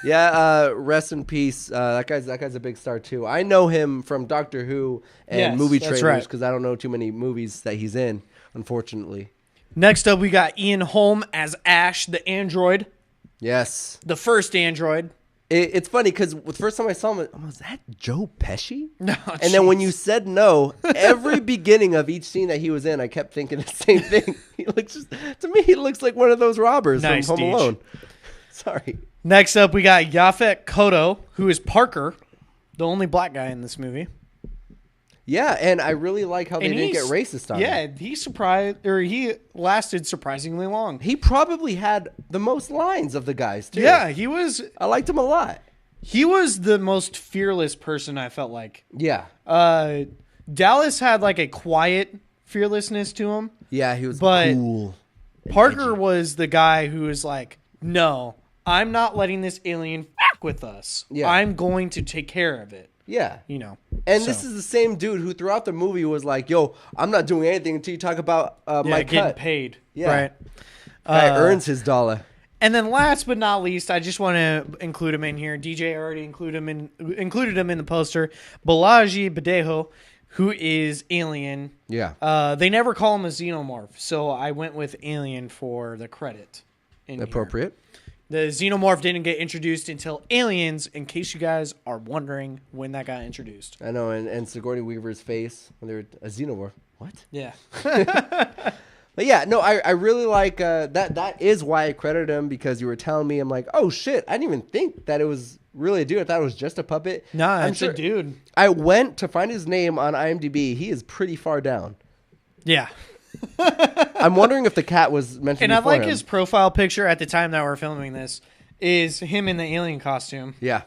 Yeah. Rest in peace. That guy's a big star too. I know him from Doctor Who and
Yes,
movie
that's
trailers
right.
because I don't know too many movies that he's in, unfortunately.
Next up, we got Ian Holm as Ash, the android.
Yes.
The first android.
It's funny because the first time I saw him, was that Joe Pesci?
No,
And then when you said no, every beginning of each scene that he was in, I kept thinking the same thing. He looks to me, he looks like one of those robbers
Nice,
from Home
Deej.
Alone. Sorry.
Next up, we got Yaphet Kotto, who is Parker, the only black guy in this movie.
Yeah, and I really like how they
And
didn't get
he's-
racist on
Yeah,
him.
he lasted surprisingly long.
He probably had the most lines of the guys too.
Yeah, he was
I liked him a lot.
the most fearless person, I felt like.
Yeah.
Dallas had like a quiet fearlessness to him.
Yeah, he was
But-
cool.
Parker was the guy who was like, no, I'm not letting this alien fuck with us.
Yeah.
I'm going to take care of it.
Yeah.
You know.
And
So,
this is the same dude who throughout the movie was like, yo, I'm not doing anything until you talk about my
getting
cut.
paid.
Yeah.
Right.
Guy earns his dollar.
And then last but not least, I just want to include him in here. DJ already included him in the poster. Balaji Badejo, who is Alien.
Yeah.
They never call him a xenomorph, so I went with Alien for the credit. In
Appropriate.
here. The xenomorph didn't get introduced until Aliens, in case you guys are wondering when that got introduced.
I know, and Sigourney Weaver's face when they're a xenomorph. What?
Yeah.
But yeah, no, I really like that. That is why I credited him, because you were telling me, I'm like, oh shit, I didn't even think that it was really a dude. I thought it was just a puppet.
Nah,
I'm
it's a dude.
I went to find his name on IMDb. He is pretty far down.
Yeah.
I'm wondering if the cat was mentioned
And I
before
like
him.
his profile picture at the time that we're filming this is him in the alien costume.
Yeah.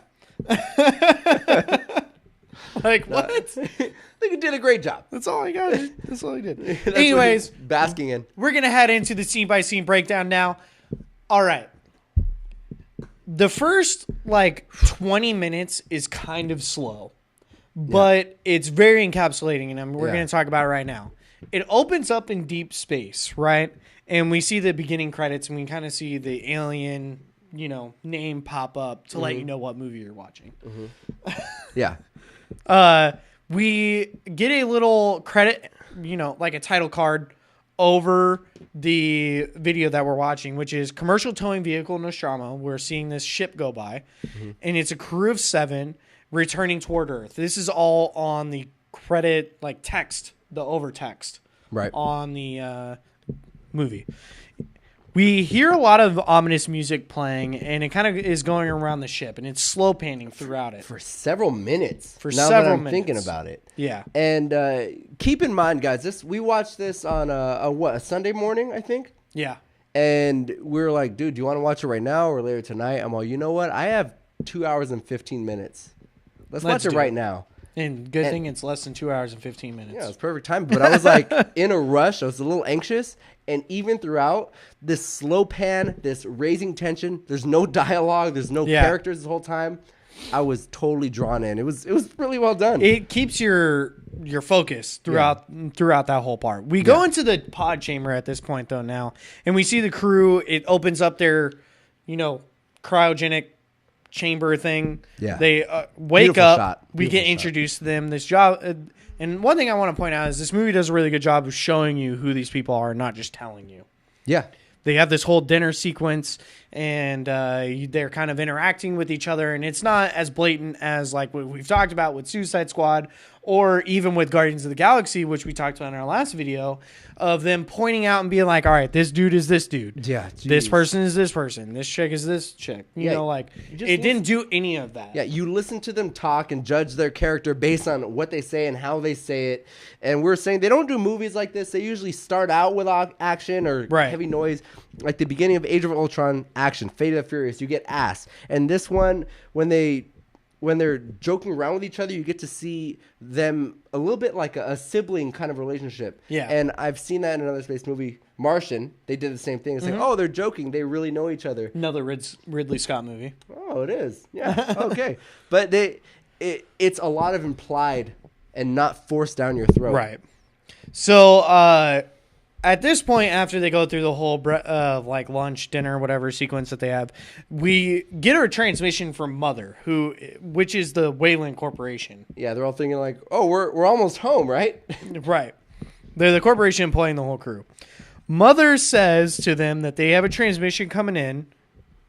Like, what?
I think he did a great job.
That's all I got. That's all I did.
That's what
Anyways,
he's basking in.
we're going to head into the scene-by-scene breakdown now. All right. The first, 20 minutes is kind of slow. But it's very encapsulating, and we're going to talk about it right now. It opens up in deep space, right? And we see the beginning credits, and we kind of see the alien, name pop up to let you know what movie you're watching.
Yeah.
We get a little credit, like a title card over the video that we're watching, which is commercial towing vehicle Nostromo. We're seeing this ship go by, and it's a crew of 7 returning toward Earth. This is all on the credit, like text, the over text,
Right.
on the movie. We hear a lot of ominous music playing, and it kind of is going around the ship, and it's slow panning throughout it.
For several minutes.
For
now
several
that I'm
minutes.
thinking about it.
Yeah.
And keep in mind, guys, we watched this on a Sunday morning, I think.
Yeah.
And we were like, dude, do you want to watch it right now or later tonight? I'm all, you know what? I have 2 hours and 15 minutes. Let's watch it right now.
And good thing it's less than 2 hours and 15 minutes.
Yeah, it was perfect time. But I was like in a rush. I was a little anxious. And even throughout this slow pan, this raising tension, there's no dialogue, there's no characters this whole time. I was totally drawn in. It was really well done.
It keeps your focus throughout that whole part. We go into the pod chamber at this point though now, and we see the crew. It opens up their, cryogenic chamber thing.
Yeah.
They wake
Beautiful
up.
shot.
We get introduced to them. This job, and one thing I want to point out is this movie does a really good job of showing you who these people are, not just telling you.
Yeah.
They have this whole dinner sequence, and they're kind of interacting with each other, and it's not as blatant as like what we've talked about with Suicide Squad or even with Guardians of the Galaxy, which we talked about in our last video, of them pointing out and being like, all right, this dude is this dude.
Yeah.
This person is this person. This chick is this chick. You know, like, it didn't do any of that.
Yeah, you listen to them talk and judge their character based on what they say and how they say it. And we're saying they don't do movies like this. They usually start out with action or heavy noise. Like the beginning of Age of Ultron, action. Fate of the Furious, you get ass. And this one, when they're joking around with each other, you get to see them a little bit like a sibling kind of relationship.
Yeah.
And I've seen that in another space movie, Martian. They did the same thing. It's like, oh, they're joking. They really know each other.
Another Ridley Scott movie.
Oh, it is. Yeah. Okay. But it's a lot of implied and not forced down your throat.
Right. So, at this point, after they go through the whole like lunch, dinner, whatever sequence that they have, we get a transmission from Mother, which is the Wayland Corporation.
Yeah, they're all thinking like, oh, we're almost home, right?
Right. They're the corporation employing the whole crew. Mother says to them that they have a transmission coming in.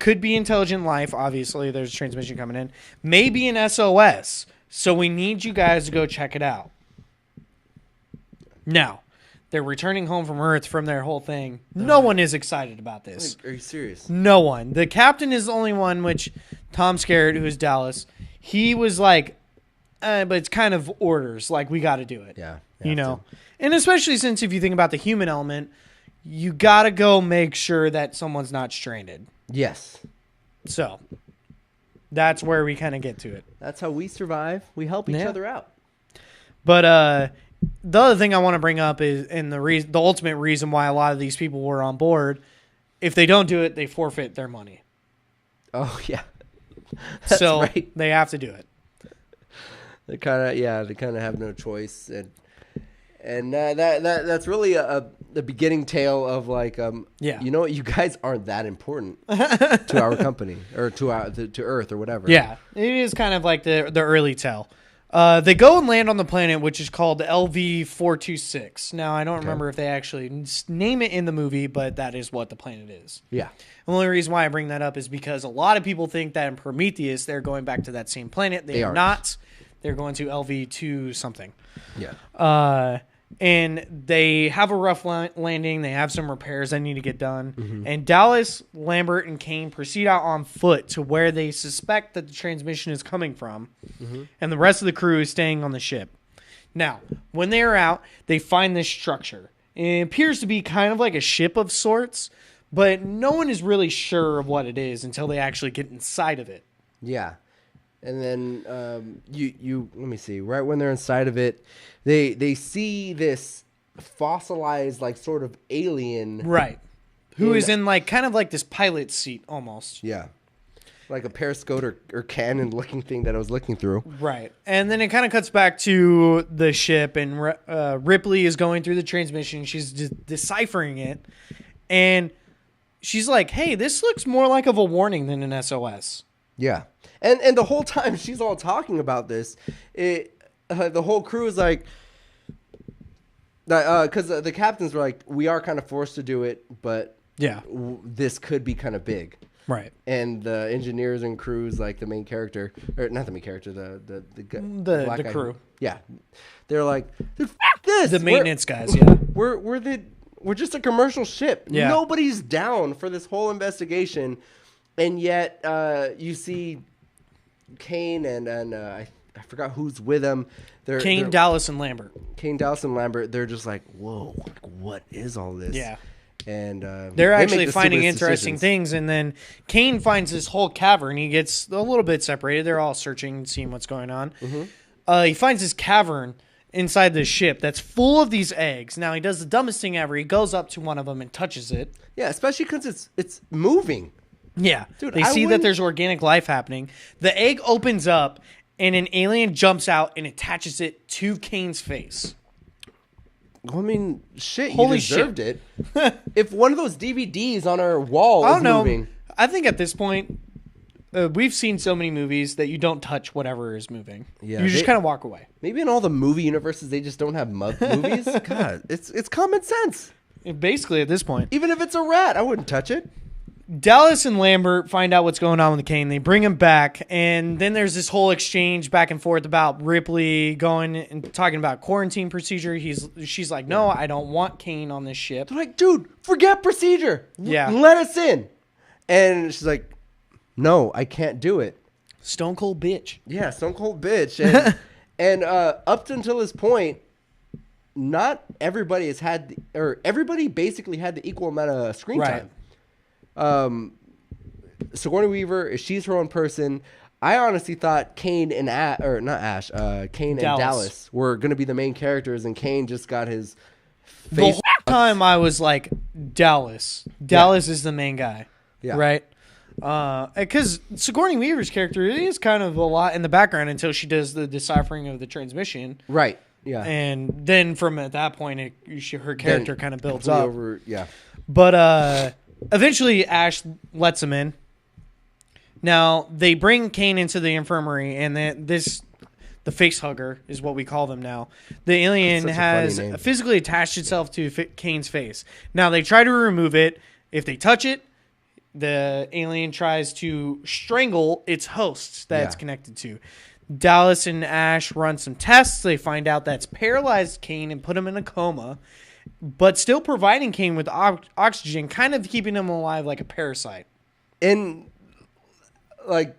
Could be intelligent life. Obviously, there's a transmission coming in. Maybe an SOS. So we need you guys to go check it out. Now, they're returning home from Earth from their whole thing. No one is excited about this.
Are you serious?
No one. The captain is the only one, which Tom Skerritt, who is Dallas, he was like, but it's kind of orders. Like, we got to do it.
Yeah.
You know? And especially since if you think about the human element, you got to go make sure that someone's not stranded.
Yes.
So, that's where we kind of get to it.
That's how we survive. We help each other out.
But, the other thing I want to bring up is, and the ultimate reason why a lot of these people were on board, if they don't do it, they forfeit their money.
Oh yeah,
so
right.
They have to do it.
They kind of have no choice, and that's really the beginning tale of like, you know what, you guys aren't that important to our company or to Earth or whatever.
Yeah, it is kind of like the early tell. They go and land on the planet, which is called LV-426. Now, I don't remember if they actually name it in the movie, but that is what the planet is.
Yeah.
The only reason why I bring that up is because a lot of people think that in Prometheus, they're going back to that same planet. They are not. They're going to LV-2 something.
Yeah.
And they have a rough landing. They have some repairs that need to get done. Mm-hmm. And Dallas, Lambert, and Kane proceed out on foot to where they suspect that the transmission is coming from. Mm-hmm. And the rest of the crew is staying on the ship. Now, when they are out, they find this structure. It appears to be kind of like a ship of sorts, but no one is really sure of what it is until they actually get inside of it.
Yeah. And then you let me see. Right when they're inside of it, they see this fossilized like sort of alien,
right? Who is in like kind of like this pilot seat almost.
Yeah, like a periscope or cannon looking thing that I was looking through.
Right, and then it kind of cuts back to the ship, and Ripley is going through the transmission. She's deciphering it, and she's like, "Hey, this looks more like of a warning than an SOS."
Yeah. And the whole time she's all talking about this, the whole crew is like, Because the captains were like, we are kind of forced to do it, but
Yeah.
This could be kind of big.
Right.
And the engineers and crews, like the main character, or not the main character, the black
The
guy
crew.
Yeah, they're like, dude, f- this.
The maintenance guys, yeah.
We're just a commercial ship.
Yeah.
Nobody's down for this whole investigation, and yet you see Kane and I forgot who's with him.
Kane, Dallas, and Lambert.
Kane, Dallas, and Lambert. They're just like, whoa, like, what is all this?
Yeah.
And
they're
they
actually
make the
finding
stupidest
interesting
decisions.
things, and then Kane finds this whole cavern. He gets a little bit separated. They're all searching, seeing what's going on. He finds this cavern inside this ship that's full of these eggs. Now he does the dumbest thing ever. He goes up to one of them and touches it.
Yeah, especially because it's moving.
Yeah,
Dude,
they
I
see that
wouldn't-
there's organic life happening. The egg opens up, and an alien jumps out and attaches it to Kane's face.
Well, I mean, shit,
Holy
you deserved it. If one of those DVDs on our wall
I
is
don't know.
moving,
I think at this point, we've seen so many movies that you don't touch whatever is moving.
Yeah,
You just
they-
kind of walk away.
maybe in all the movie universes they just don't have movies. God, it's common sense.
Basically, at this point.
Even if it's a rat, I wouldn't touch it.
Dallas and Lambert find out what's going on with Kane. They bring him back, and then there's this whole exchange back and forth about Ripley going and talking about quarantine procedure. She's like, no, I don't want Kane on this ship.
They're like, dude, forget procedure.
Yeah.
Let us in. And she's like, no, I can't do it.
Stone cold bitch.
Yeah, stone cold bitch. And, and up until this point, not everybody has had, or everybody basically had the equal amount of screen
Right.
time. Sigourney Weaver, she's her own person. I honestly thought Kane and Kane and Dallas were going to be the main characters, and Kane just got his
The
face.
whole time I was like, Dallas. Dallas is the main guy.
Yeah.
Right? Because Sigourney Weaver's character is kind of a lot in the background until she does the deciphering of the transmission.
Right. Yeah.
And then from at that point, her character kind of builds up.
Yeah.
But eventually, Ash lets him in. Now, they bring Kane into the infirmary, and the face hugger is what we call them now. The alien
That's such a
has
funny name.
physically attached itself to Kane's face. Now, they try to remove it. If they touch it, the alien tries to strangle its hosts that it's connected to. Dallas and Ash run some tests. They find out that's paralyzed Kane and put him in a coma, but still providing Kane with oxygen, kind of keeping him alive like a parasite.
And like,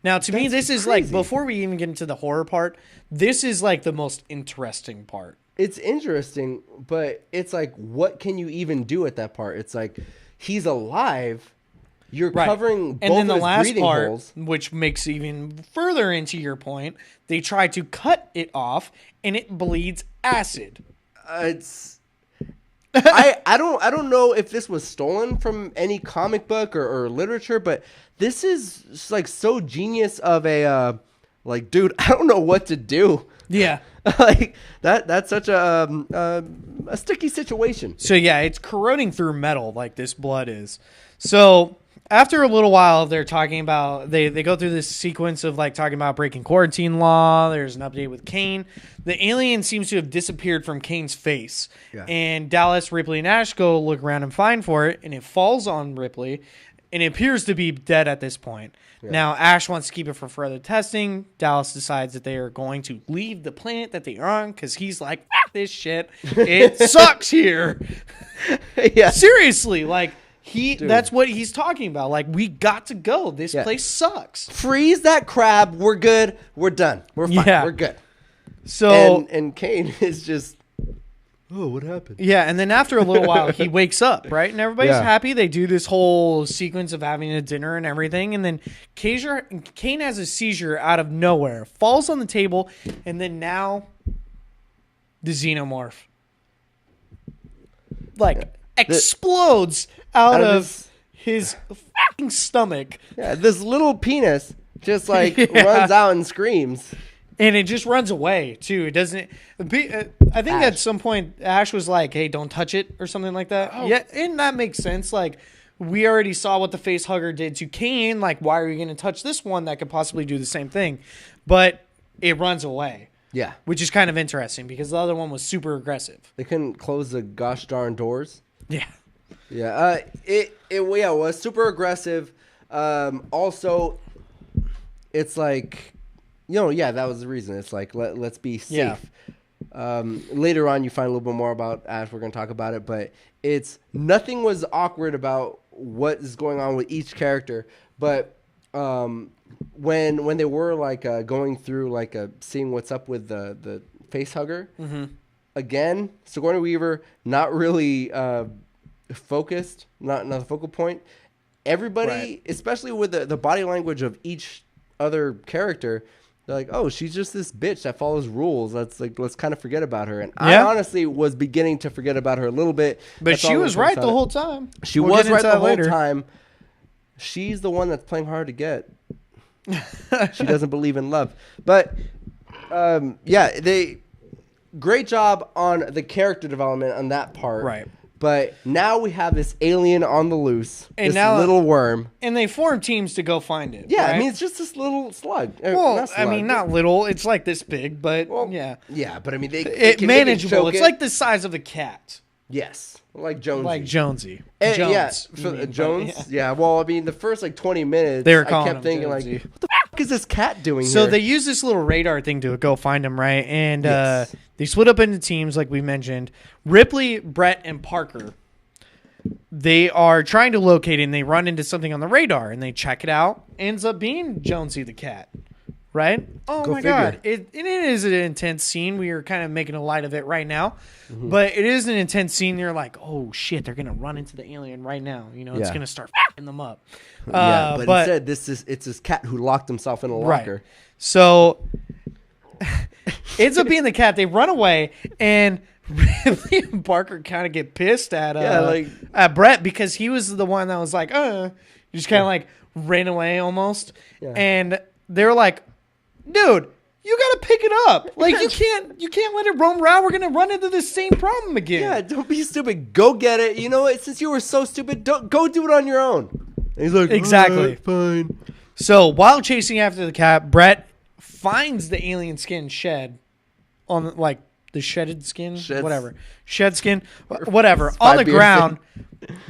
now to me,
that's
this is like,
crazy.
before we even get into the horror part, this is like the most interesting part.
it's interesting, but it's like, what can you even do at that part? It's like, he's alive. You're covering both
and then
of
the
his
last
breathing
part,
holes.
which makes even further into your point, they try to cut it off, and it bleeds acid.
It's I don't know if this was stolen from any comic book or literature, but this is just like so genius of a like, dude, I don't know what to do.
Yeah.
Like that's such a sticky situation.
So yeah, it's corroding through metal like this blood is. So after a little while, they're talking about they go through this sequence of like talking about breaking quarantine law. There's an update with Kane. The alien seems to have disappeared from Kane's face, and Dallas, Ripley, and Ash go look around and find for it, and it falls on Ripley, and it appears to be dead at this point. Now Ash wants to keep it for further testing. Dallas decides that they are going to leave the planet that they are on because he's like, "F this shit, it sucks here."
Yeah.
Seriously, like. That's what he's talking about. Like, we got to go. This place sucks.
Freeze that crab. We're good. We're done. We're fine.
Yeah.
We're good.
So
and Kane is just, oh, what happened?
yeah, and then after a little while, he wakes up, right? And everybody's
Yeah.
happy. They do this whole sequence of having a dinner and everything. And then Kane has a seizure out of nowhere, falls on the table, and then now the xenomorph explodes out of his fucking stomach.
Yeah, this little penis just like runs out and screams.
And it just runs away too. It doesn't. I think at some point Ash was like, "Hey, don't touch it" or something like that. Yeah, and that makes sense. Like, we already saw what the face hugger did to Kane. Like, why are you going to touch this one that could possibly do the same thing? But it runs away.
Yeah.
Which is kind of interesting because the other one was super aggressive.
They couldn't close the gosh darn doors.
Yeah.
Yeah. It was super aggressive. Also, it's like, that was the reason. It's like, let's be safe. Yeah. Later on, you find a little bit more about Ash. We're going to talk about it, but nothing was awkward about what is going on with each character. But when they were like going through like seeing what's up with the face hugger, again, Sigourney Weaver not really focused, not the focal point. Everybody, especially with the body language of each other character, they're like, oh, she's just this bitch that follows rules. Let's kind of forget about her. And I honestly was beginning to forget about her a little bit.
But she was right the whole time.
She was right the whole time. She's the one that's playing hard to get. She doesn't believe in love. But great job on the character development on that part.
Right.
But now we have this alien on the loose,
and
this
now,
little worm.
And they form teams to go find it.
Yeah,
right?
I mean, it's just this little slug.
Well, I mean, not little. It's like this big, but yeah.
Yeah, but I mean,
it's manageable. It's like the size of a cat.
Yes. Like Jonesy.
Like Jonesy.
Jones. Jones? Yeah. Well, I mean, the first 20 minutes,
I
kept thinking Jonesy. What the fuck is this cat doing here?
So they use this little radar thing to go find him, right? And they split up into teams, like we mentioned. Ripley, Brett, and Parker. They are trying to locate it, and they run into something on the radar, and they check it out. Ends up being Jonesy the cat, right? Oh, my God. It is an intense scene. We are kind of making a light of it right now. Mm-hmm. But it is an intense scene. You're like, oh, shit, they're going to run into the alien right now. It's going to start f***ing them up.
But instead, it's this cat who locked himself in a locker.
Right. So ends up being the cat. They run away, and Ripley and Parker kind of get pissed at Brett because he was the one that was like, just kind of like ran away almost. Yeah. And they're like, dude, you got to pick it up. Like you can't let it roam around. We're going to run into the same problem again.
Yeah, don't be stupid. Go get it. You know what? Since you were so stupid, go do it on your own. And he's like,
exactly.
Fine.
So while chasing after the cat, Brett finds the alien skin shed on the shedded skin, shed skin, whatever, on the ground.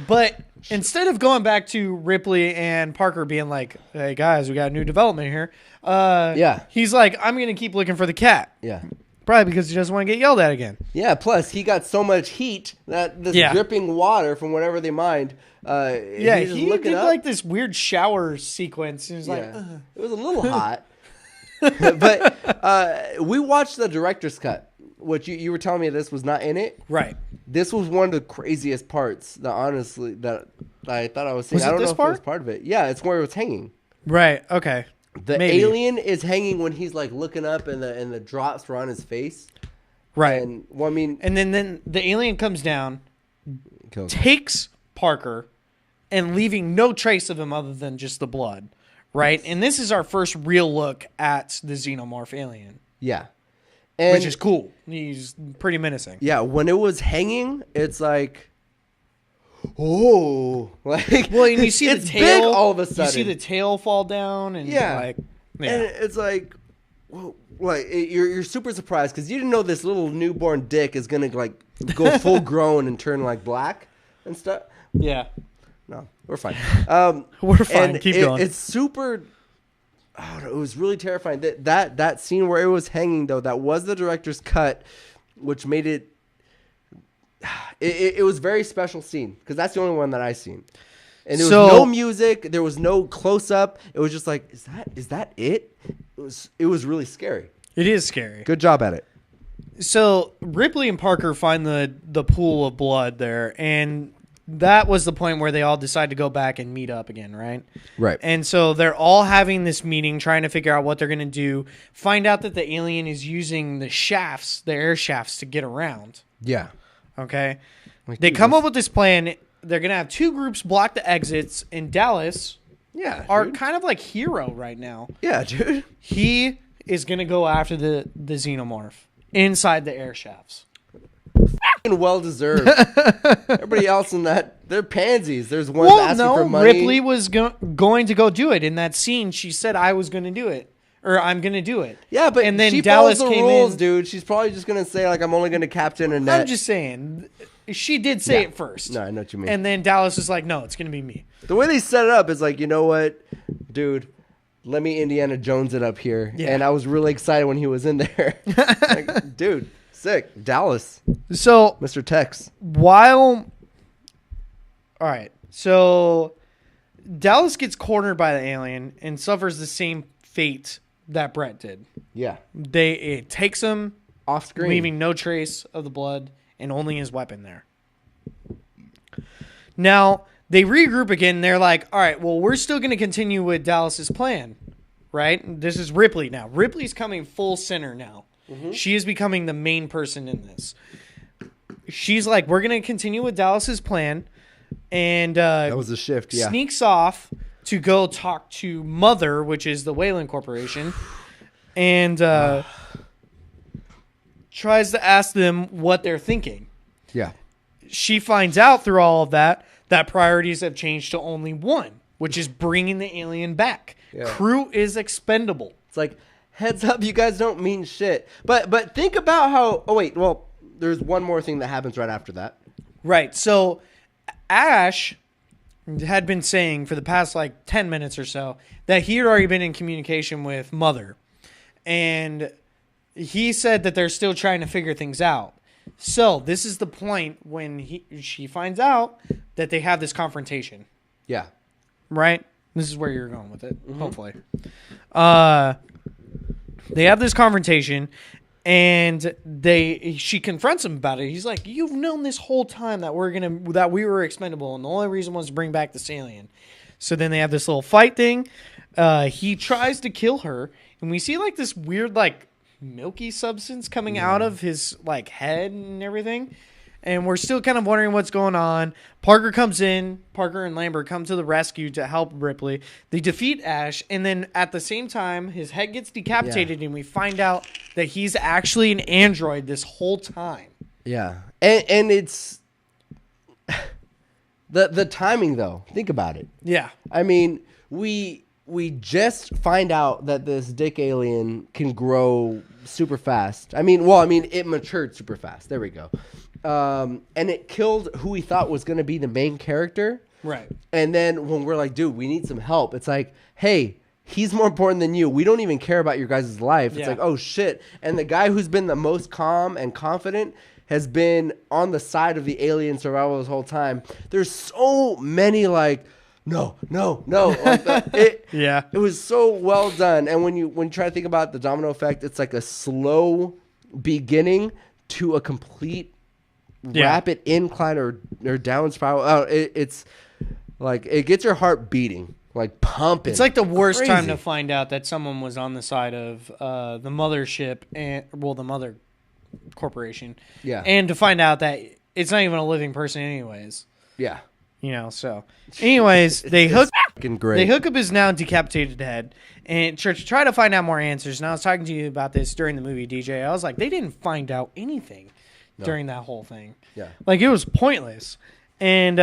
But instead of going back to Ripley and Parker being like, hey guys, we got a new development here. He's like, I'm going to keep looking for the cat.
Yeah.
Probably because he doesn't want to get yelled at again.
Yeah. Plus he got so much heat that this dripping water from whatever they mined.
He did like this weird shower sequence. He was like,
it was a little hot. But we watched the director's cut. What you were telling me this was not in it,
right?
This was one of the craziest parts. That honestly, that I thought I was seeing. I don't know if it was part of it. Yeah, it's where it was hanging.
Right. Okay.
The alien is hanging when he's like looking up, and the drops were on his face.
Right.
And
and then the alien comes down, takes Parker, and leaving no trace of him other than just the blood. Right. And this is our first real look at the xenomorph alien.
Yeah.
Which is cool. He's pretty menacing.
Yeah, when it was hanging, it's like, oh, like
well, and you see the tail
big all of a sudden.
You see the tail fall down, and
and it's like, well, you're super surprised because you didn't know this little newborn dick is gonna like go full grown and turn like black and stuff.
Yeah,
no, we're fine.
We're fine. Keep going.
It's super. Oh, it was really terrifying. That scene where it was hanging, though, that was the director's cut, which made it. It was a very special scene because that's the only one that I seen, and there was no music, there was no close up. It was just like, is that it? It was really scary.
It is scary.
Good job at it.
So Ripley and Parker find the pool of blood there, and that was the point where they all decide to go back and meet up again, right?
Right.
And so they're all having this meeting, trying to figure out what they're going to do. Find out that the alien is using the air shafts to get around.
Yeah.
Okay. They come up with this plan. They're going to have two groups block the exits, and Dallas are kind of like hero right now.
Yeah, dude.
He is going to go after the xenomorph inside the air shafts.
Well deserved. Everybody else in that, they're pansies. There's one asking for money.
Ripley was going to go do it in that scene. She said I was going to do it, or I'm going to do it.
Yeah, but
and then
she
Dallas
follows the
came
rules,
in.
dude. She's probably just going to say, like, I'm only going to captain a net.
I'm just saying. She did say it first.
No, I know what you mean.
And then Dallas was like, no, it's going to be me.
The way they set it up is like, you know what, dude, let me Indiana Jones it up here.
Yeah.
And I was really excited when he was in there. Like, dude, sick. Dallas.
So,
Mr. Tex.
all right. So, Dallas gets cornered by the alien and suffers the same fate that Brett did.
Yeah.
It takes him
off screen,
leaving no trace of the blood and only his weapon there. Now, they regroup again. They're like, all right, well, we're still going to continue with Dallas's plan, right? This is Ripley now. Ripley's coming full center now. Mm-hmm. She is becoming the main person in this. She's like, we're going to continue with Dallas's plan. And
that was a shift, yeah.
Sneaks off to go talk to Mother, which is the Wayland Corporation, and tries to ask them what they're thinking.
Yeah.
She finds out through all of that priorities have changed to only one, which is bringing the alien back. Yeah. Crew is expendable.
It's like, heads up, you guys don't mean shit. But think about how... Oh, wait. Well, there's one more thing that happens right after that.
Right. So Ash had been saying for the past, 10 minutes or so that he had already been in communication with Mother. And he said that they're still trying to figure things out. So this is the point when she finds out that they have this confrontation.
Yeah.
Right? This is where you're going with it, hopefully. They have this confrontation, and she confronts him about it. He's like, "You've known this whole time that we were expendable, and the only reason was to bring back this alien." So then they have this little fight thing. He tries to kill her, and we see this weird milky substance coming out of his head and everything. And we're still kind of wondering what's going on. Parker comes in. Parker and Lambert come to the rescue to help Ripley. They defeat Ash. And then at the same time, his head gets decapitated. And we find out that he's actually an android this whole time.
Yeah. And it's... the timing, though. Think about it.
Yeah.
I mean, we just find out that this dick alien can grow super fast. It matured super fast. There we go. And it killed who we thought was going to be the main character.
Right.
And then when we're like, dude, we need some help. It's like, hey, he's more important than you. We don't even care about your guys' life. It's like, oh, shit. And the guy who's been the most calm and confident has been on the side of the alien survival this whole time. There's so many no. It was so well done. And when you try to think about the domino effect, it's like a slow beginning to a complete rapid incline or down spiral. It's like it gets your heart beating, pumping.
It's like the worst time to find out that someone was on the side of the mothership the Mother Corporation.
Yeah.
And to find out that it's not even a living person anyways.
Yeah.
So anyways, they hook up his now decapitated head and try to find out more answers. And I was talking to you about this during the movie, DJ. I was like, they didn't find out anything during that whole thing.
Yeah.
It was pointless. And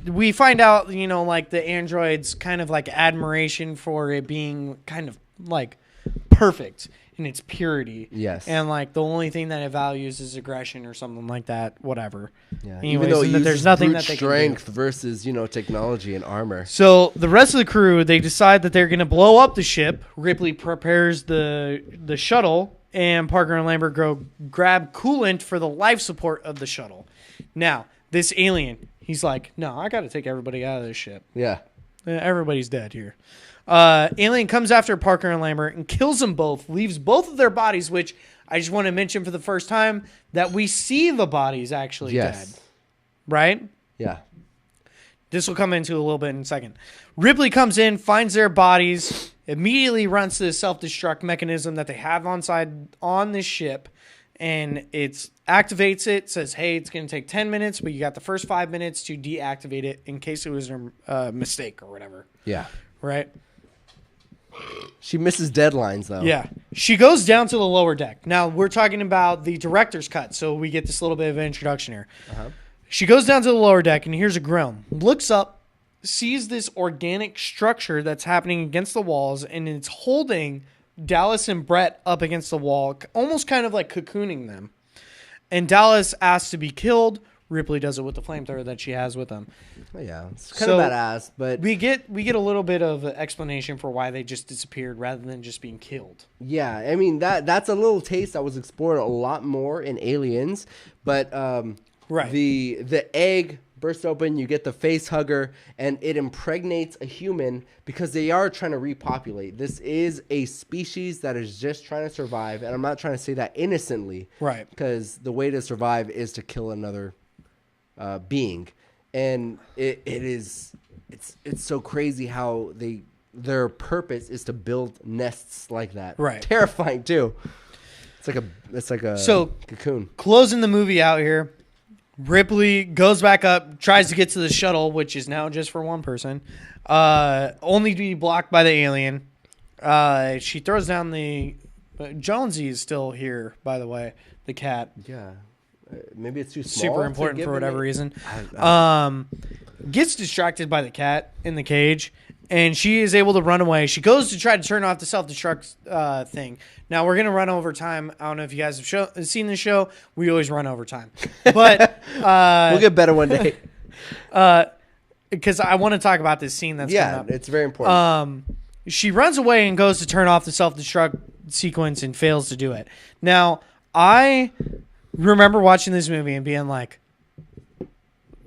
we find out, the android's kind of admiration for it being kind of perfect in its purity.
Yes.
And the only thing that it values is aggression or something like that, whatever.
Yeah.
Anyways,
even though
there's nothing that they
strength
can do.
versus, technology and armor.
So the rest of the crew, they decide that they're going to blow up the ship. Ripley prepares the shuttle, and Parker and Lambert go grab coolant for the life support of the shuttle. Now, this alien, he's like, no, I got to take everybody out of this ship.
Yeah.
Everybody's dead here. Alien comes after Parker and Lambert and kills them both, leaves both of their bodies, which I just want to mention for the first time that we see the bodies actually dead. Right?
Yeah.
This will come into a little bit in a second. Ripley comes in, finds their bodies, immediately runs to the self-destruct mechanism that they have on this ship, and it activates it, says, hey, it's going to take 10 minutes, but you got the first 5 minutes to deactivate it in case it was a mistake or whatever.
Yeah.
Right?
She misses deadlines, though.
Yeah. She goes down to the lower deck. Now, we're talking about the director's cut, so we get this little bit of an introduction here. Uh-huh. She goes down to the lower deck, and here's a grill. Looks up, sees this organic structure that's happening against the walls, and it's holding Dallas and Brett up against the wall, almost kind of like cocooning them. And Dallas asks to be killed. Ripley does it with the flamethrower that she has with them.
Oh, yeah, it's kind of badass, but
we get a little bit of an explanation for why they just disappeared rather than just being killed.
Yeah, I mean that's a little taste that was explored a lot more in Aliens, but
right.
The egg bursts open, you get the face hugger, and it impregnates a human because they are trying to repopulate. This is a species that is just trying to survive, and I'm not trying to say that innocently,
right?
Because the way to survive is to kill another being, and it's so crazy how their purpose is to build nests like that.
Right.
Terrifying too. It's like a cocoon.
Closing the movie out here, Ripley goes back up, tries to get to the shuttle, which is now just for one person, only to be blocked by the alien. She throws down Jonesy is still here, by the way, the cat.
Yeah. Maybe it's too small.
Super important for whatever reason. Gets distracted by the cat in the cage, and she is able to run away. She goes to try to turn off the self-destruct thing. Now, we're going to run over time. I don't know if you guys have seen the show. We always run over time. But
we'll get better one day.
Because I want to talk about this scene that's coming up.
Yeah, it's very important.
She runs away and goes to turn off the self-destruct sequence and fails to do it. Now, I remember watching this movie and being like,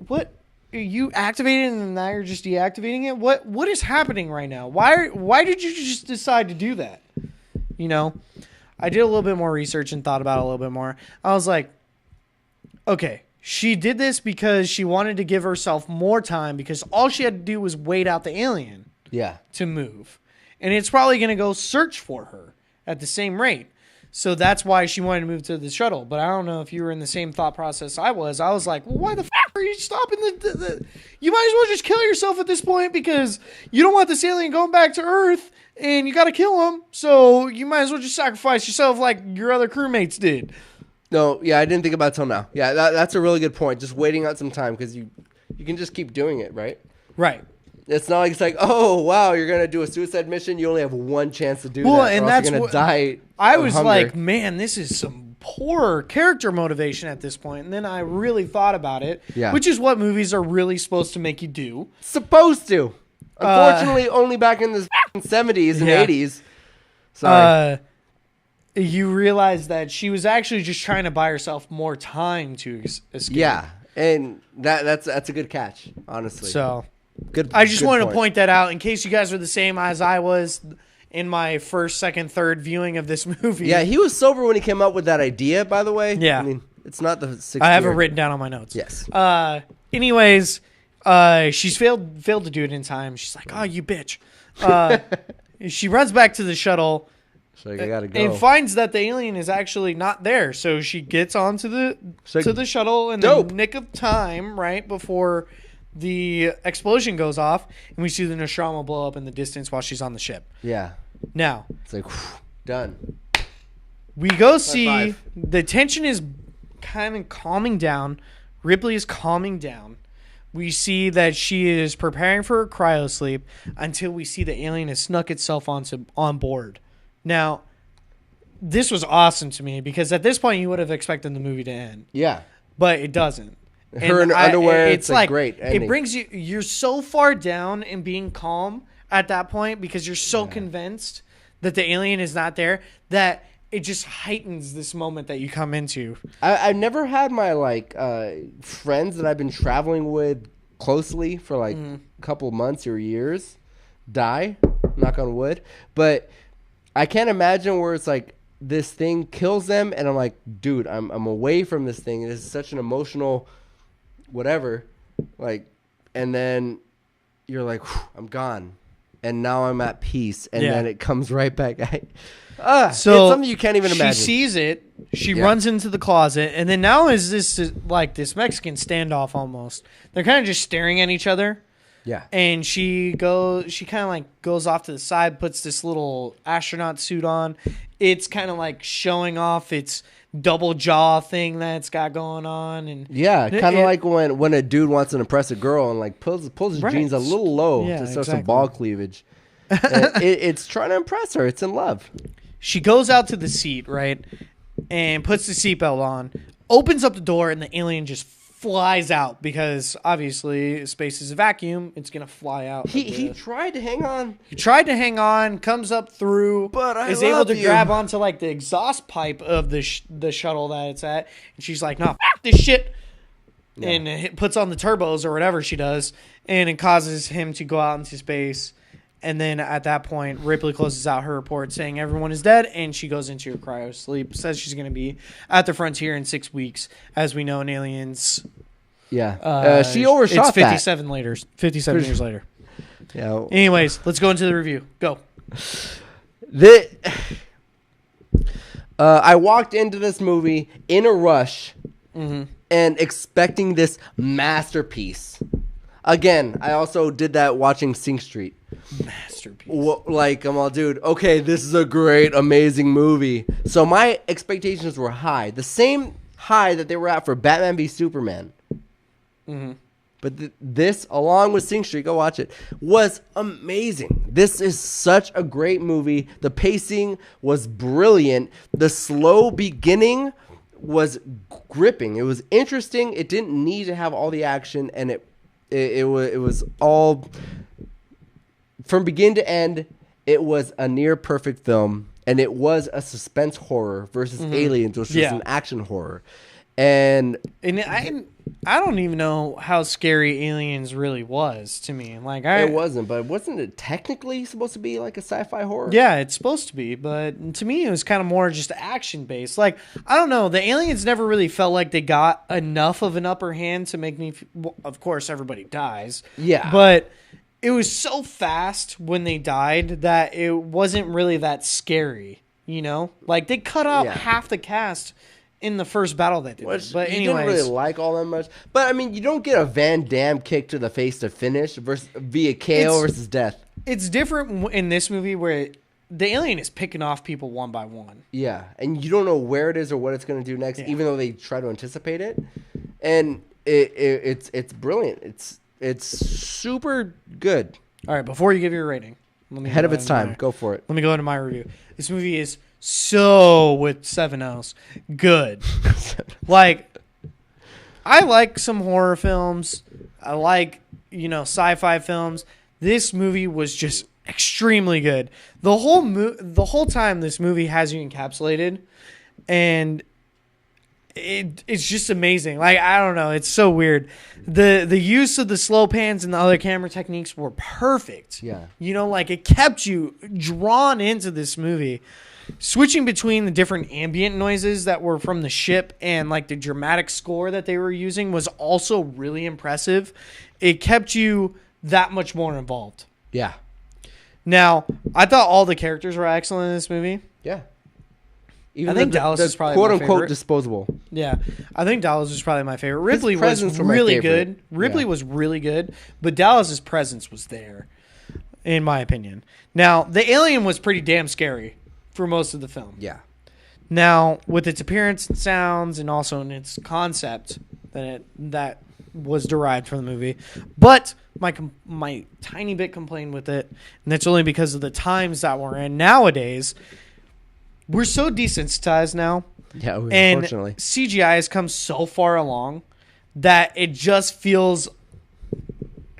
what? You activated it and now you're just deactivating it? What is happening right now? Why did you just decide to do that? You know, I did a little bit more research and thought about it a little bit more. I was like, okay, she did this because she wanted to give herself more time because all she had to do was wait out the alien to move. And it's probably going to go search for her at the same rate. So that's why she wanted to move to the shuttle. But I don't know if you were in the same thought process I was. I was like, well, why the f*** are you stopping the... You might as well just kill yourself at this point because you don't want this alien going back to Earth and you got to kill him. So you might as well just sacrifice yourself like your other crewmates did.
No, yeah, I didn't think about it till now. Yeah, that's a really good point. Just waiting out some time because you can just keep doing it, right?
Right.
It's not like it's like, oh, wow, you're going to do a suicide mission. You only have one chance to do that.
And that's
going to die.
I was like, man, this is some poor character motivation at this point. And then I really thought about it, which is what movies are really supposed to make you do.
Supposed to. Unfortunately, only back in the 70s and 80s. Sorry.
You realize that she was actually just trying to buy herself more time to escape.
Yeah, and that's a good catch, honestly.
So...
Good.
I just wanted to point that out in case you guys were the same as I was in my first, second, third viewing of this movie.
Yeah, he was sober when he came up with that idea, by the way.
Yeah.
I mean, it's not the 6th
I have it written down on my notes.
Yes.
Anyways, she's failed to do it in time. She's like, oh, you bitch. She runs back to the shuttle.
So I gotta go.
And finds that the alien is actually not there. So she gets onto the shuttle in the nick of time, right before the explosion goes off, and we see the Nostromo blow up in the distance while she's on the ship.
Yeah.
Now.
It's like, done.
We go see the tension is kind of calming down. Ripley is calming down. We see that she is preparing for a cryosleep until we see the alien has snuck itself on board. Now, this was awesome to me because at this point you would have expected the movie to end.
Yeah.
But it doesn't.
Her in her underwear, it's like great ending.
It brings you're so far down in being calm at that point because you're so convinced that the alien is not there that it just heightens this moment that you come into.
I've never had my friends that I've been traveling with closely for a couple months or years die, knock on wood, but I can't imagine where it's like this thing kills them and I'm like, dude, I'm away from this thing. This is such an emotional whatever, and then you're like, I'm gone, and now I'm at peace, and then it comes right back. So it's something you can't even imagine.
She sees it, she runs into the closet, and then now is this Mexican standoff almost. They're kind of just staring at each other.
Yeah.
And she kind of goes off to the side, puts this little astronaut suit on. It's kind of like showing off its double jaw thing that it's got going on, and
kind of like when a dude wants to impress a girl and pulls his jeans a little low to show some ball cleavage. It's trying to impress her. It's in love.
She goes out to the seat, right, and puts the seatbelt on, opens up the door, and the alien just flies out because obviously space is a vacuum. It's going to fly out.
He tried to hang on.
He tried to hang on, comes up through,
but I
is
love
able to
you.
grab onto like the exhaust pipe of the shuttle that it's at. And she's like, no, f this shit. Yeah. And it puts on the turbos or whatever she does. And it causes him to go out into space. And then at that point, Ripley closes out her report saying everyone is dead, and she goes into a cryo sleep. Says she's going to be at the frontier in 6 weeks, as we know in Aliens.
Yeah, she overshot
it's 57 later. 57 years later.
Yeah.
Anyways, let's go into the review. Go.
I walked into this movie in a rush and expecting this masterpiece. Again, I also did that watching Sing Street.
Masterpiece.
Like, I'm all, dude, okay, this is a great, amazing movie. So my expectations were high. The same high that they were at for Batman v Superman. But this, along with Sing Street, go watch it, was amazing. This is such a great movie. The pacing was brilliant. The slow beginning was gripping. It was interesting. It didn't need to have all the action, and it was all from begin to end. It was a near perfect film, and it was a suspense horror versus Aliens, which was an action horror. And
I don't even know how scary Aliens really was to me. Like
it wasn't, but wasn't it technically supposed to be like a sci-fi horror?
Yeah, it's supposed to be, but to me it was kind of more just action based. Like, I don't know, the aliens never really felt like they got enough of an upper hand to make me of course everybody dies.
Yeah.
But it was so fast when they died that it wasn't really that scary, you know? Like, they cut out half the cast in the first battle that they did. But
you didn't really like all that much. But I mean, you don't get a Van Damme kick to the face to finish via KO versus death.
It's different in this movie where the alien is picking off people one by one.
Yeah, and you don't know where it is or what it's going to do next, even though they try to anticipate it. And it's brilliant. It's super good.
All right, before you give your rating,
ahead of its time, go for it.
Let me go into my review. This movie is so, with 7 L's, good. Like, I like some horror films. I like, sci-fi films. This movie was just extremely good. The whole time this movie has you encapsulated, and it's just amazing. Like, I don't know, it's so weird. The use of the slow pans and the other camera techniques were perfect.
Yeah.
Like, it kept you drawn into this movie. Switching between the different ambient noises that were from the ship and like the dramatic score that they were using was also really impressive. It kept you that much more involved.
Yeah.
Now, I thought all the characters were excellent in this movie.
Yeah.
I think Dallas is probably
quote
my
unquote
favorite.
Disposable.
Yeah, I think Dallas was probably my favorite. Ripley was really good. Ripley was really good, but Dallas's presence was there, in my opinion. Now, the alien was pretty damn scary for most of the film.
Yeah.
Now, with its appearance and sounds, and also in its concept that was derived from the movie, but my tiny bit complaint with it, and that's only because of the times that we're in nowadays. We're so desensitized now.
Yeah,
and
unfortunately.
CGI has come so far along that it just feels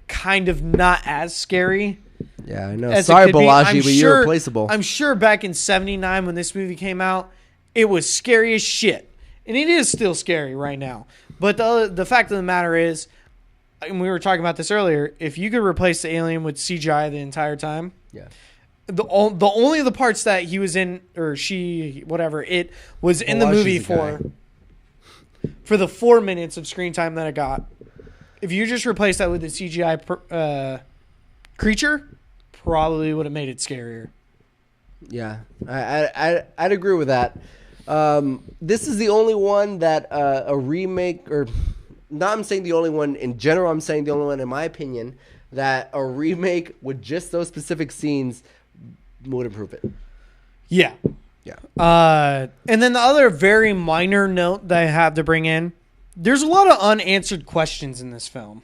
kind of not as scary.
Yeah, I know. Sorry, Balaji, but you're replaceable.
I'm sure back in '79 when this movie came out, it was scary as shit. And it is still scary right now. But the fact of the matter is, and we were talking about this earlier, if you could replace the alien with CGI the entire time, the only the parts that he was in, or she, whatever, it was in the movie for the 4 minutes of screen time that it got. If you just replace that with a CGI creature, probably would have made it scarier.
Yeah, I'd agree with that. This is the only one that a remake, or not I'm saying the only one in general, I'm saying the only one in my opinion, that a remake with just those specific scenes would improve it.
Yeah.
Yeah.
And then the other very minor note that I have to bring in, there's a lot of unanswered questions in this film.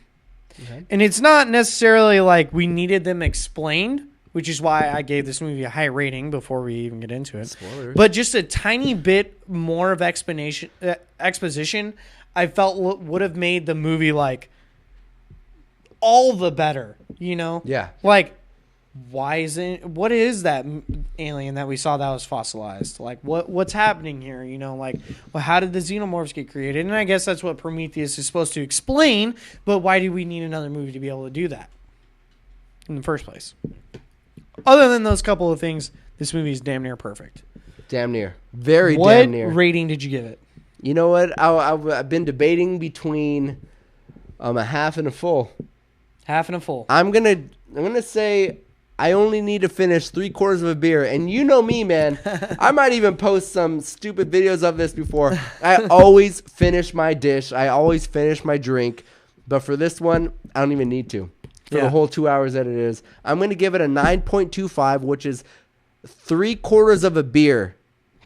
Okay. And it's not necessarily like we needed them explained, which is why I gave this movie a high rating before we even get into it.
Spoilers.
But just a tiny bit more of exposition, I felt would have made the movie like all the better, you know?
Yeah.
Like, what is that alien that we saw that was fossilized? Like, what's happening here? You know, like, well, how did the xenomorphs get created? And I guess that's what Prometheus is supposed to explain, but why do we need another movie to be able to do that in the first place? Other than those couple of things, this movie is damn near perfect.
Damn near. Very
what
damn near.
What rating did you give it?
You know what? I've been debating between a half and a full.
Half and a full.
I'm gonna say I only need to finish 3/4 of a beer, and you know me, man. I might even post some stupid videos of this before. I always finish my dish. I always finish my drink, but for this one, I don't even need to. For the whole 2 hours that it is, I'm gonna give it a 9.25, which is 3/4 of a beer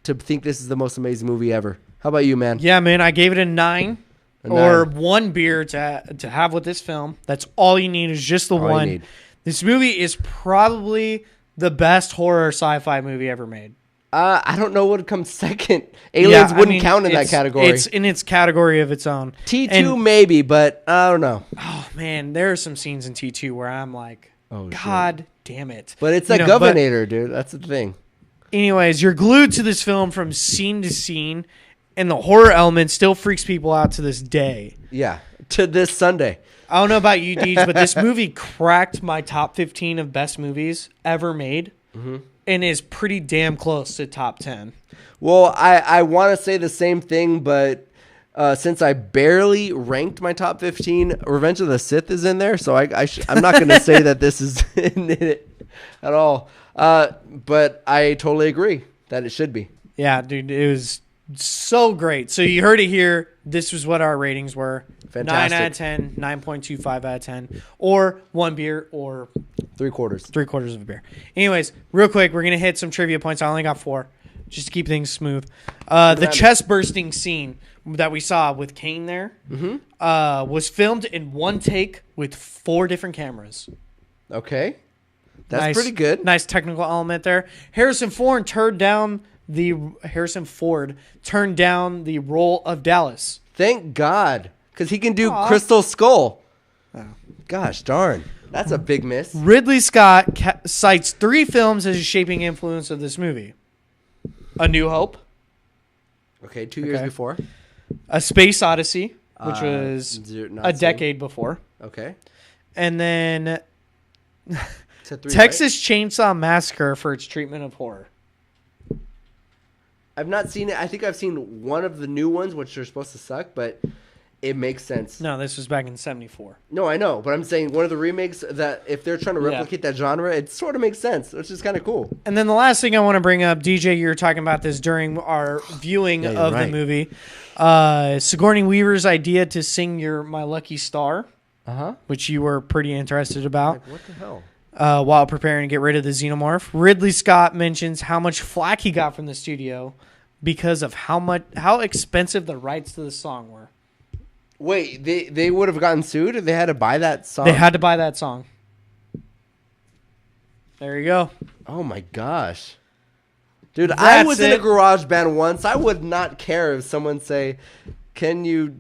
to think this is the most amazing movie ever. How about you, man?
Yeah, man, I gave it a 9. Or 1 beer to have with this film. That's all you need is just the one. This movie is probably the best horror sci-fi movie ever made.
I don't know what comes second. Aliens wouldn't count in that category.
It's in its category of its own.
T2 maybe, but I don't know.
Oh, man, there are some scenes in T2 where I'm like, God damn it.
But it's a Governator, dude. That's the thing.
Anyways, you're glued to this film from scene to scene. And the horror element still freaks people out to this day.
Yeah, to this Sunday.
I don't know about you, Deej, but this movie cracked my top 15 of best movies ever made and is pretty damn close to top 10.
Well, I want to say the same thing, but since I barely ranked my top 15, Revenge of the Sith is in there, so I'm not going to say that this is in it at all. But I totally agree that it should be.
Yeah, dude, it was so great. So you heard it here. This was what our ratings were.
Fantastic.
9 out of 10, 9.25 out of 10, or 1 beer, or
3/4.
3/4 of a beer. Anyways, real quick, we're going to hit some trivia points. I only got 4, just to keep things smooth. The chest bursting scene that we saw with Kane there was filmed in 1 take with 4 different cameras.
Okay. That's pretty good.
Nice technical element there. Harrison Ford turned down the role of Dallas.
Thank God, because he can do Crystal Skull. Oh. Gosh darn, that's a big miss.
Ridley Scott cites 3 films as a shaping influence of this movie: A New Hope.
Okay, 2 years before.
A Space Odyssey, which was a decade before.
Okay.
And then
Three,
Texas Chainsaw Massacre for its treatment of horror.
I've not seen it. I think I've seen one of the new ones, which are supposed to suck, but it makes sense.
No, this was back in 74.
No, I know, but I'm saying one of the remakes that if they're trying to replicate that genre, it sort of makes sense, which is kind of cool.
And then the last thing I want to bring up, DJ, you were talking about this during our viewing of the movie. Sigourney Weaver's idea to sing My Lucky Star, which you were pretty interested about.
Like, what the hell?
While preparing to get rid of the xenomorph. Ridley Scott mentions how much flack he got from the studio because of how expensive the rights to the song were.
Wait, they would have gotten sued if they had to buy that song?
They had to buy that song. There you go.
Oh my gosh. Dude, I was in a garage band once. I would not care if someone say, can you...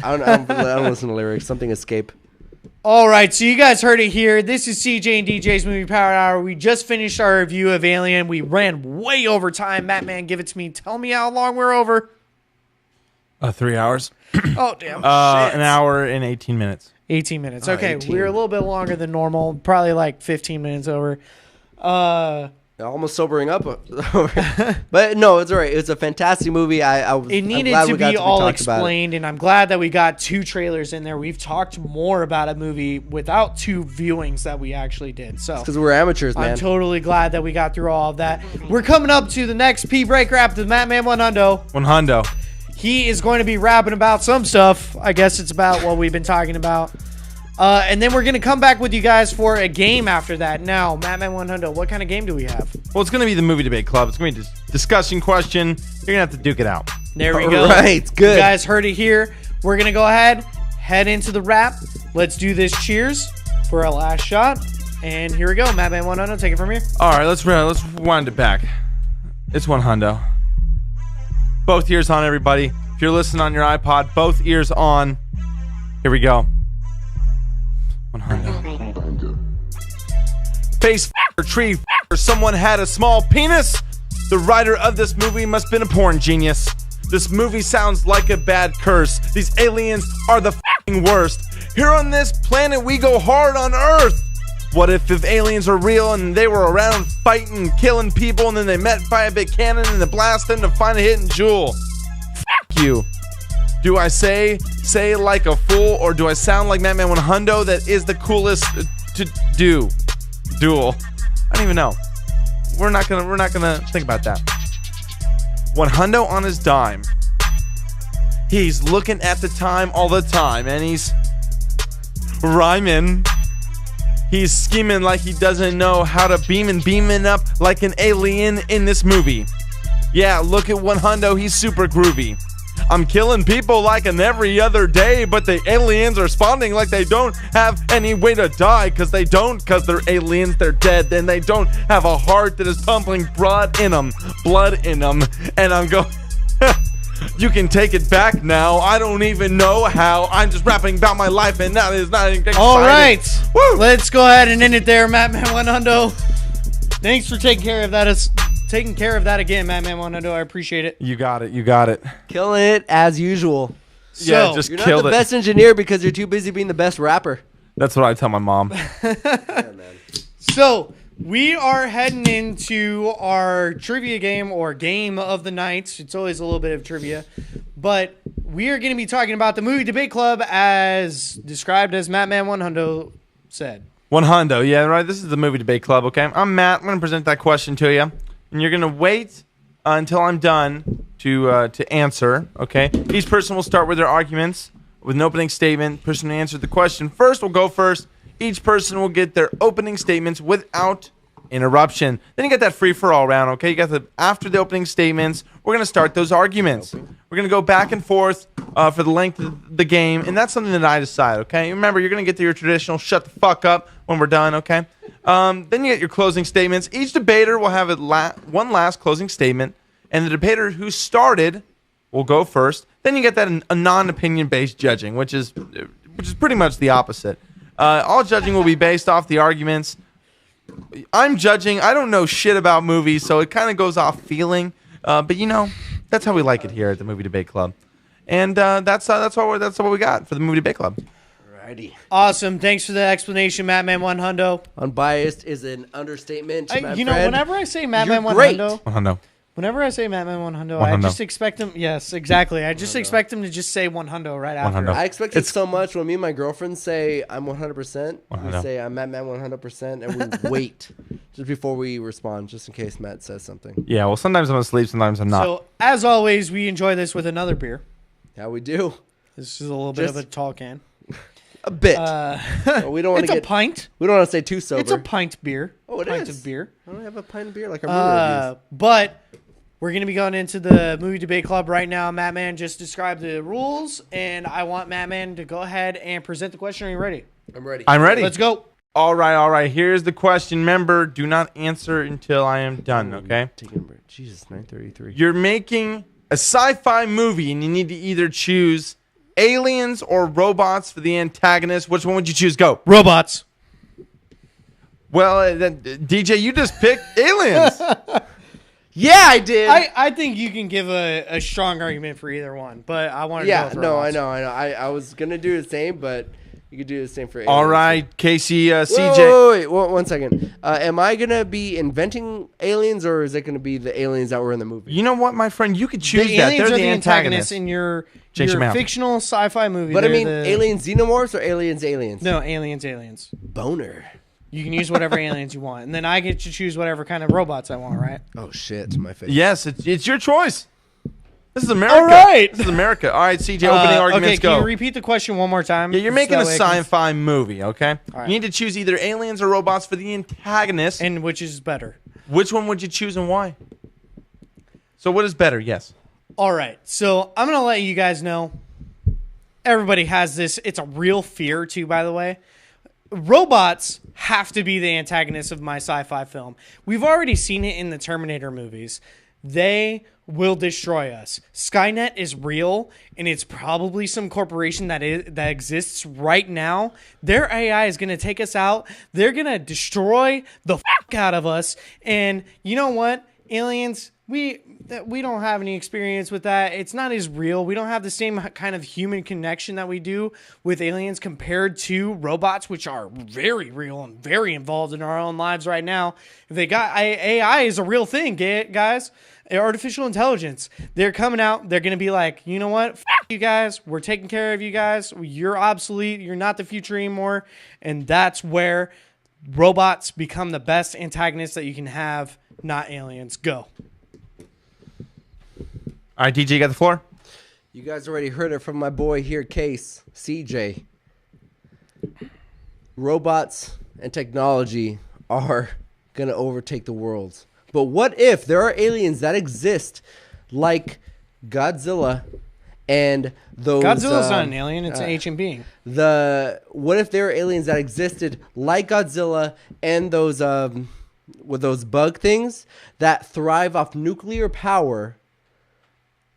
I don't listen to lyrics. Something escape.
All right, so you guys heard it here. This is CJ and DJ's Movie Power Hour. We just finished our review of Alien. We ran way over time. Batman, give it to me. Tell me how long we're over.
3 hours.
Oh, damn.
An hour and 18 minutes.
18 minutes. Okay, we were a little bit longer than normal. Probably like 15 minutes over.
Almost sobering up. But no, it's all right. It's a fantastic movie.
It needed to be all explained, and I'm glad that we got 2 trailers in there. We've talked more about a movie without 2 viewings that we actually did. So
because we're amateurs, man.
I'm totally glad that we got through all of that. We're coming up to the next P break wrap with Madman 100. He is going to be rapping about some stuff. I guess it's about what we've been talking about. And then we're going to come back with you guys for a game after that. Now, Madman 100, what kind of game do we have?
Well, it's going to be the Movie Debate Club. It's going to be a discussion question. You're going to have to duke it out.
There we go.
Right, good.
You guys heard it here. We're going to go ahead, head into the rap. Let's do this. Cheers for our last shot. And here we go. Madman 100, take it from here.
All right, let's wind it back. It's one hundo. Both ears on, everybody. If you're listening on your iPod, both ears on. Here we go. One hundo. Face or tree or someone had a small penis. The writer of this movie must have been a porn genius. This movie sounds like a bad curse. These aliens are the worst. Here on this planet, we go hard on Earth. What if aliens are real and they were around fighting, killing people, and then they met by a big cannon and they blast them to find a hidden jewel? You. Do I say like a fool, or do I sound like Madman 100 that is the coolest to do? Duel. I don't even know. We're not gonna think about that. 100 on his dime. He's looking at the time all the time, and he's rhyming. He's scheming like he doesn't know how to beaming up like an alien in this movie. Yeah, look at 100, he's super groovy. I'm killing people like in every other day, but the aliens are responding like they don't have any way to die, cause they're aliens, they're dead, and they don't have a heart that is pumping blood in them, and I'm going, you can take it back now, I don't even know how, I'm just rapping about my life, and that is not exciting.
All right, woo! Let's go ahead and end it there, Madman 100. Thanks for taking care of that again, Madman 100. I appreciate it.
You got it.
Killing it as usual.
Yeah, just
you're
killed
not the
it.
best engineer because you're too busy being the best rapper.
That's what I tell my mom.
Yeah, man.
So we are heading into our trivia game, or game of the night. It's always a little bit of trivia, but we are going to be talking about the movie debate club as described as Madman 100 said.
100, yeah, right. This is the movie debate club. Okay, I'm Matt. I'm going to present that question to you, and you're going to wait until I'm done to answer. Okay, each person will start with their arguments with an opening statement. Person who answered the question first will go first. Each person will get their opening statements without interruption. Then you get that free for all round. Okay, you got after the opening statements, we're gonna start those arguments. We're gonna go back and forth for the length of the game, and that's something that I decide. Okay, remember, you're gonna get to your traditional shut the fuck up when we're done. Okay, then you get your closing statements. Each debater will have one last closing statement, and the debater who started will go first. Then you get that a non-opinion based judging, which is pretty much the opposite. All judging will be based off the arguments. I'm judging. I don't know shit about movies, so it kind of goes off feeling. But you know, that's how we like it here at the Movie Debate Club, and that's what we got for the Movie Debate Club.
Alrighty.
Awesome. Thanks for the explanation, Madman 100.
Unbiased is an understatement.
Whenever I say Madman 100, whenever I say Madman 100, I just expect him. Yes, exactly. I just expect him to just say 100 right after.
100.
I expect it so much when me and my girlfriend say I'm 100%. We say I'm Madman 100%, and we wait just before we respond, just in case Matt says something.
Yeah, well, sometimes I'm asleep, sometimes I'm not.
So, as always, we enjoy this with another beer.
Yeah, we do.
This is a little bit of a tall can.
A bit. We don't want to get.
It's a pint.
We don't want to say too sober.
It's a pint beer.
Oh, it
pint
is.
of beer.
I don't have a pint of beer like our movie reviews.
But we're going to be going into the Movie Debate Club right now. Madman just described the rules, and I want Madman to go ahead and present the question. Are you ready?
I'm ready.
I'm ready.
Let's go.
All right. Here's the question. Remember, do not answer until I am done, okay?
Taking a break. Jesus, 9:33.
You're making a sci-fi movie, and you need to either choose aliens or robots for the antagonist. Which one would you choose? Go.
Robots.
Well, then, DJ, you just picked aliens.
Yeah, I did.
I think you can give a strong argument for either one, but I wanted to go with robots.
I know. I was going to do the same, but you could do the same for aliens.
All right, Casey, CJ.
Wait, 1 second. Am I going to be inventing aliens, or is it going to be the aliens that were in the movie?
You know what, my friend? You could choose
the
that.
aliens
They're
are
the antagonists
in your
Change them out.
fictional sci-fi movie.
But I
They're
mean, alien xenomorphs or aliens?
No, aliens.
Boner.
You can use whatever aliens you want, and then I get to choose whatever kind of robots I want, right?
Oh, shit. My face.
Yes, it's your choice. This is America.
All right.
This is America. All right, CJ, opening arguments,
go. Can you
go.
repeat the question one more time?
Yeah, you're making a sci-fi movie, okay?
Right.
You need to choose either aliens or robots for the antagonist.
And which is better?
Which one would you choose and why? So what is better? Yes.
All right. So I'm going to let you guys know. Everybody has this. It's a real fear, too, by the way. robots have to be the antagonist of my sci-fi film. We've already seen it in the Terminator movies. They will destroy us. Skynet is real, and it's probably some corporation that exists right now. Their AI is going to take us out. They're going to destroy the fuck out of us. And you know what? Aliens, we don't have any experience with that. It's not as real. We don't have the same kind of human connection that we do with aliens compared to robots, which are very real and very involved in our own lives right now. If they got AI is a real thing, guys. Artificial intelligence. They're coming out. They're going to be like, you know what? F you guys. We're taking care of you guys. You're obsolete. You're not the future anymore. And that's where robots become the best antagonists that you can have, not aliens. Go.
All right, DJ, you got the floor.
You guys already heard it from my boy here, Case, CJ. Robots and technology are going to overtake the world. But what if there are aliens that exist like Godzilla and those...
Godzilla's not an alien. It's an ancient being.
What if there are aliens that existed like Godzilla and those with those bug things that thrive off nuclear power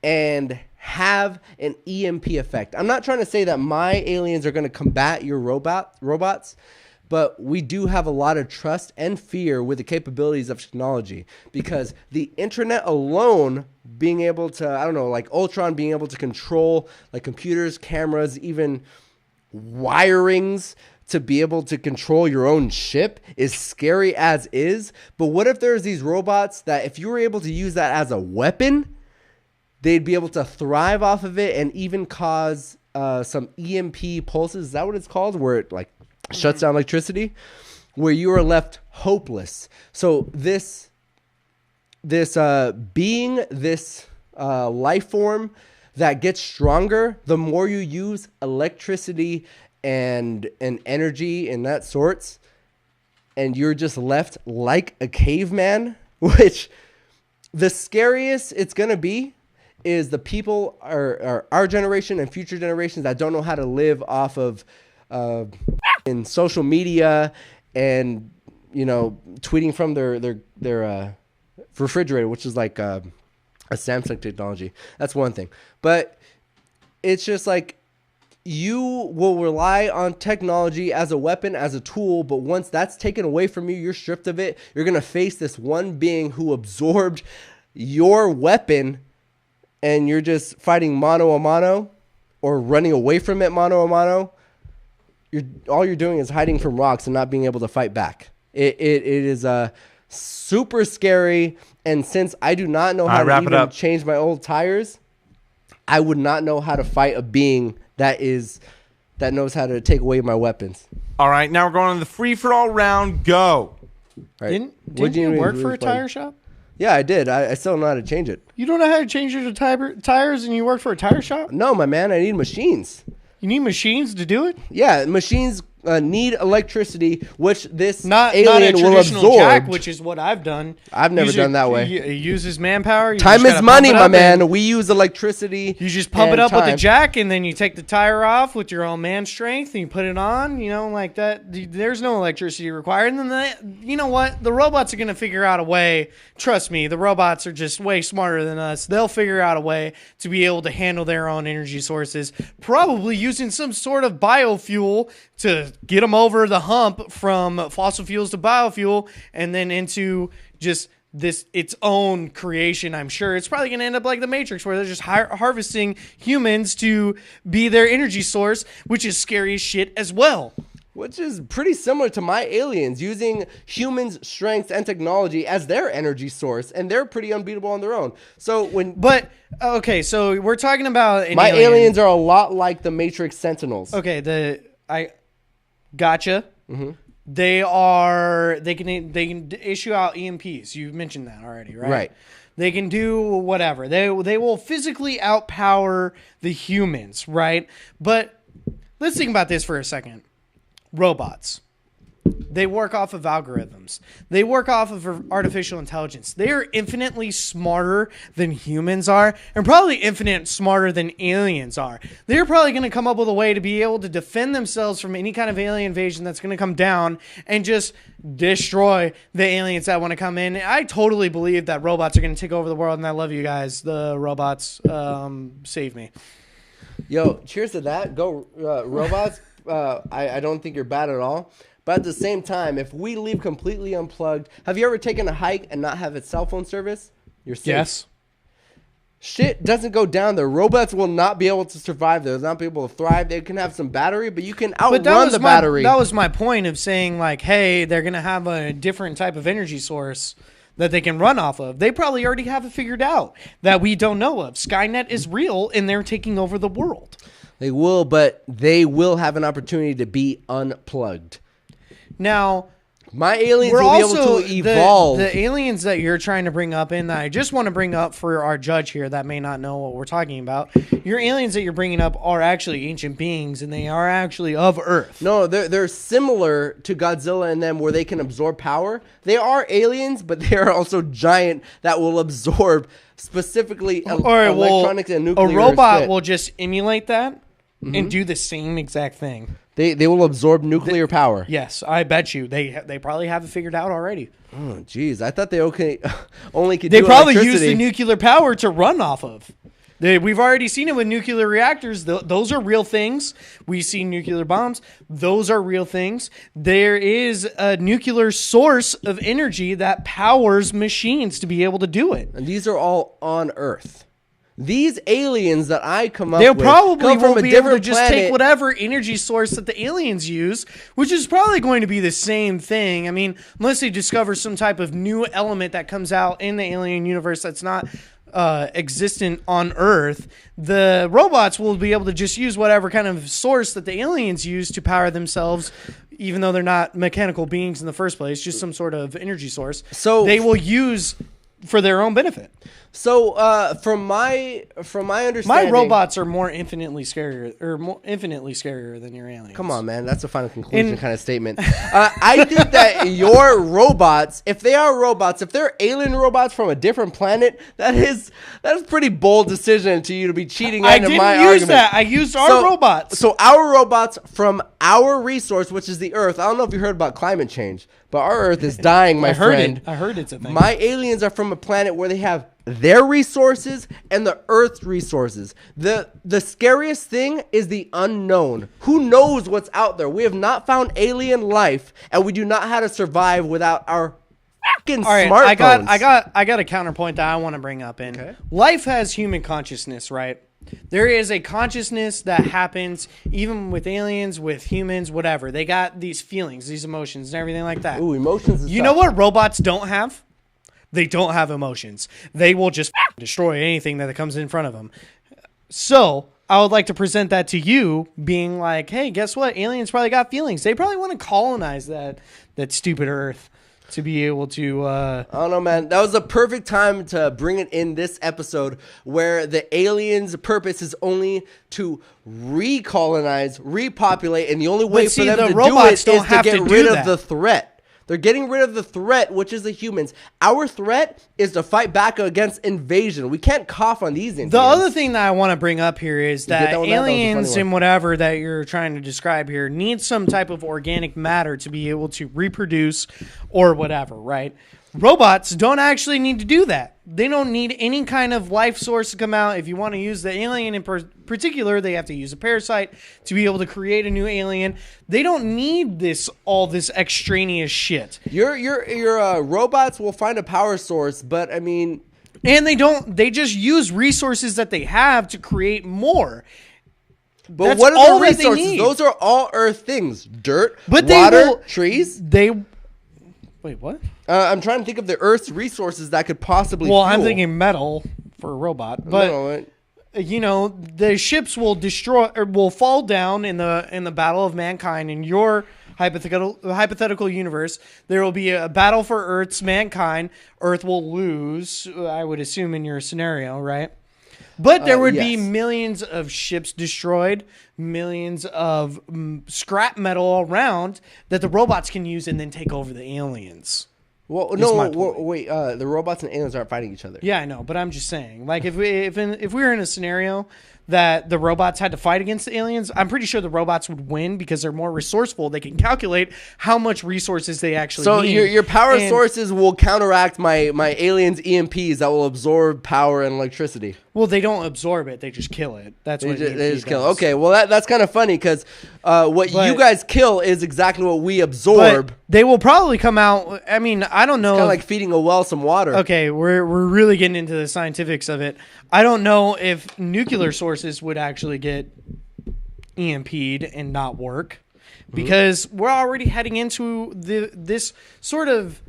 and have an EMP effect? I'm not trying to say that my aliens are going to combat your robots, but we do have a lot of trust and fear with the capabilities of technology, because the internet alone being able to, I don't know, like Ultron being able to control like computers, cameras, even wirings to be able to control your own ship is scary as is. But what if there's these robots that if you were able to use that as a weapon, they'd be able to thrive off of it and even cause some EMP pulses. Is that what it's called? Where it like shuts down electricity, where you are left hopeless. So this being, this life form that gets stronger the more you use electricity and energy and that sorts, and you're just left like a caveman, which the scariest it's going to be is the people are our generation and future generations that don't know how to live off of in social media and, you know, tweeting from their refrigerator, which is like a Samsung technology. That's one thing. But it's just like you will rely on technology as a weapon, as a tool, but once that's taken away from you, you're stripped of it. You're going to face this one being who absorbed your weapon, and you're just fighting mano a mano or running away from it mano a mano. All you're doing is hiding from rocks and not being able to fight back. It is super scary, and since I do not know how to even change my old tires, I would not know how to fight a being that knows how to take away my weapons.
All right, now we're going on the free-for-all round. Go.
Right. Didn't you work for a tire shop?
Yeah, I did. I still know how to change it.
You don't know how to change your tires and you work for a tire shop?
No, my man. I need machines.
You need machines to do it?
Yeah, machines need electricity, which this
not
alien
a
will absorb.
Jack, which is what I've done.
I've never done that way.
It uses manpower.
Time is money, my man. We use electricity.
You just pump it up with a jack, and then you take the tire off with your own man strength, and you put it on, you know, like that. There's no electricity required. And then, you know what? The robots are going to figure out a way. Trust me, the robots are just way smarter than us. They'll figure out a way to be able to handle their own energy sources, probably using some sort of biofuel to get them over the hump from fossil fuels to biofuel and then into just its own creation. I'm sure it's probably going to end up like the Matrix, where they're just harvesting humans to be their energy source, which is scary as shit as well.
Which is pretty similar to my aliens, using humans' strengths and technology as their energy source, and they're pretty unbeatable on their own. So
okay, so we're talking about
my aliens are a lot like the Matrix Sentinels.
Okay, I gotcha.
Mm-hmm.
They can issue out EMPs. You've mentioned that already, right?
Right.
They can do whatever. They will physically outpower the humans, right? But let's think about this for a second. Robots. They work off of algorithms. They work off of artificial intelligence. They are infinitely smarter than humans are, and probably infinite smarter than aliens are. They're probably going to come up with a way to be able to defend themselves from any kind of alien invasion that's going to come down and just destroy the aliens that want to come in. I totally believe that robots are going to take over the world, and I love you guys. The robots, save me.
Yo, cheers to that. Go robots. I don't think you're bad at all. But at the same time, if we leave completely unplugged, have you ever taken a hike and not have its cell phone service? You're safe.
Yes.
Shit doesn't go down there. Robots will not be able to survive there. They'll not be able to thrive. They can have some battery, but you can outrun the battery.
That was my point of saying, like, hey, they're going to have a different type of energy source that they can run off of. They probably already have it figured out that we don't know of. Skynet is real, and they're taking over the world.
They will, but they will have an opportunity to be unplugged.
Now,
my aliens will be able to evolve.
The aliens that you're trying to bring up, and I just want to bring up for our judge here that may not know what we're talking about. Your aliens that you're bringing up are actually ancient beings, and they are actually of Earth.
No, they're similar to Godzilla and them, where they can absorb power. They are aliens, but they are also giant that will absorb specifically electronics and nuclear.
A robot
shit.
will just emulate that and do the same exact thing.
They will absorb nuclear power.
Yes, I bet you they probably have it figured out already.
Oh, jeez, I thought they only could.
They
do
probably use
electricity.
the nuclear power to run off of. We've already seen it with nuclear reactors. Those are real things. We see nuclear bombs. Those are real things. There is a nuclear source of energy that powers machines to be able to do it.
And these are all on Earth. These aliens that I come up
They
with
probably
come from
will
a
be able to
different
just
planet.
take whatever energy source that the aliens use, which is probably going to be the same thing. I mean, unless they discover some type of new element that comes out in the alien universe that's not existent on Earth, the robots will be able to just use whatever kind of source that the aliens use to power themselves, even though they're not mechanical beings in the first place, just some sort of energy source. So they will use for their own benefit.
So, from my understanding,
my robots are infinitely scarier than your aliens.
Come on, man, that's a final conclusion kind of statement. I think that your robots, if they're alien robots from a different planet, that's a pretty bold decision to you to be cheating into my argument.
I didn't use that. I used our robots.
So our robots from our resource, which is the Earth. I don't know if you heard about climate change, but our Earth is dying, my friend.
I heard it's a thing.
My aliens are from a planet where they have their resources and the Earth's resources. The scariest thing is the unknown. Who knows what's out there? We have not found alien life, and we do not know how to survive without our fucking smartphones.
I got a counterpoint that I want to bring up. Life has human consciousness, right? There is a consciousness that happens even with aliens, with humans, whatever. They got these feelings, these emotions, and everything like that.
Ooh, emotions.
You know what robots don't have? They don't have emotions. They will just destroy anything that comes in front of them. So I would like to present that to you, being like, hey, guess what? Aliens probably got feelings. They probably want to colonize that stupid Earth to be able to...
I don't know, man. That was the perfect time to bring it in this episode where the aliens' purpose is only to recolonize, repopulate, and the only way for them to do it is to get rid of the threat. They're getting rid of the threat, which is the humans. Our threat is to fight back against invasion. We can't cough on these Indians.
The other thing that I want to bring up here is that aliens and whatever that you're trying to describe here need some type of organic matter to be able to reproduce or whatever, right? Robots don't actually need to do that. They don't need any kind of life source to come out. If you want to use the alien in particular, they have to use a parasite to be able to create a new alien. They don't need all this extraneous shit.
Your robots will find a power source, but I mean,
and they just use resources that they have to create more.
But
that's
what are
all
the resources? Those are all Earth things: dirt, water, trees.
Wait, what?
I'm trying to think of the Earth's resources that could possibly.
Well, I'm thinking metal for a robot, but you know, the ships will destroy or will fall down in the battle of mankind. In your hypothetical universe, there will be a battle for Earth's mankind. Earth will lose, I would assume, in your scenario, right? But there would be
yes.
millions of ships destroyed, millions of scrap metal around that the robots can use and then take over the aliens.
Well,
Is
no,
my point.
wait. The robots and aliens aren't fighting each other.
Yeah, I know, but I'm just saying, like, if we were in a scenario that the robots had to fight against the aliens, I'm pretty sure the robots would win because they're more resourceful. They can calculate how much resources they actually
So
need.
your power
And-
sources will counteract my aliens EMPs that will absorb power and electricity.
Well, they don't absorb it; they just kill it. That's what
They just kill.
does.
Okay, well that's kind of funny because what
But-
you guys kill is exactly what we absorb.
But they will probably come out. I mean, I don't know.
Kind of like feeding a well some water.
Okay, we're really getting into the scientifics of it. I don't know if nuclear sources would actually get EMP'd and not work because we're already heading into this sort of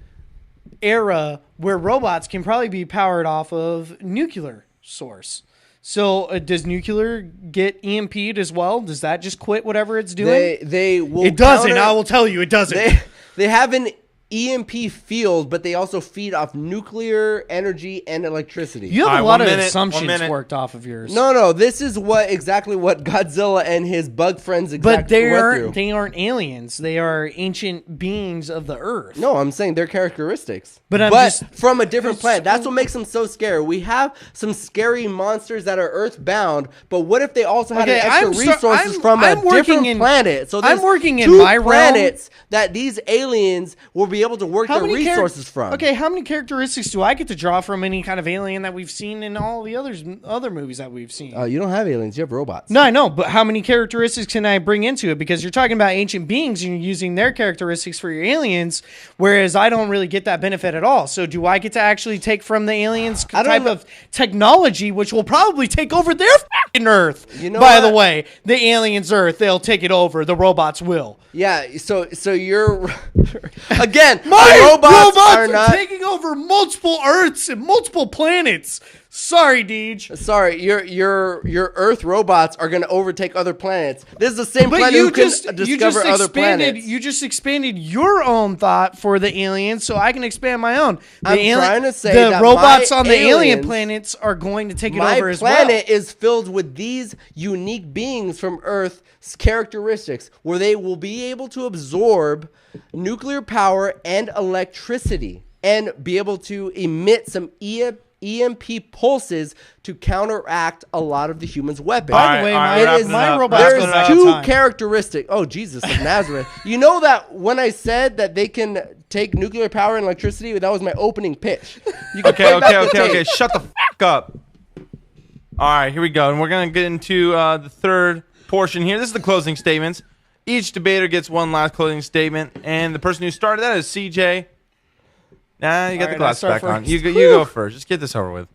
era where robots can probably be powered off of nuclear source. So does nuclear get EMP'd as well? Does that just quit whatever it's doing?
They will.
It doesn't. I will tell you, it doesn't.
They have an EMP field, but they also feed off nuclear energy and electricity.
You have
All
a
right,
lot
1
of
minute, 1
assumptions
minute.
worked off of yours.
No, this is exactly what Godzilla and his bug friends
But
exactly went through.
they aren't aliens. They are ancient beings of the earth.
No, I'm saying their characteristics.
But I'm just-
from a different planet. That's what makes them so scary. We have some scary monsters that are earthbound, but what if they also had
Okay,
extra resources from a different planet? So there's
I'm working in
two
my realm.
planets that these aliens will be able to work their resources from.
Okay, how many characteristics do I get to draw from any kind of alien that we've seen in all the other movies that we've seen?
You don't have aliens. You have robots.
No, I know, but how many characteristics can I bring into it? Because you're talking about ancient beings and you're using their characteristics for your aliens, whereas I don't really get that benefit at all. So do I get to actually take from the aliens type of technology, which will probably take over their fucking Earth?
You know
By
what?
the way, the aliens' Earth, they'll take it over. The robots will.
Yeah, so you're again.
My
robots are not
taking over multiple Earths and multiple planets. Sorry, Deej.
Sorry, your Earth robots are going to overtake other planets. This is the same
But
planet
you
who can
just
discover other planets.
You just expanded your own thought for the aliens, so I can expand my own.
I'm trying to say
the
that
robots
my
on the alien
aliens-
planets are going to take it
My
over as well.
planet is filled with these unique beings from Earth's characteristics, where they will be able to absorb nuclear power and electricity, and be able to emit some EMP pulses to counteract a lot of the humans' weapons.
By the way, my robots go back
There's
in
two
time.
characteristics. Oh, Jesus of Nazareth. You know that when I said that they can take nuclear power and electricity, that was my opening pitch. You can play back the tape.
Shut the fuck up. All right, here we go. And we're going to get into the third portion here. This is the closing statements. Each debater gets one last closing statement. And the person who started that is CJ. Nah, you got
All
the
right, I'll
glass
start
back on.
first.
You go first. Just get this over with.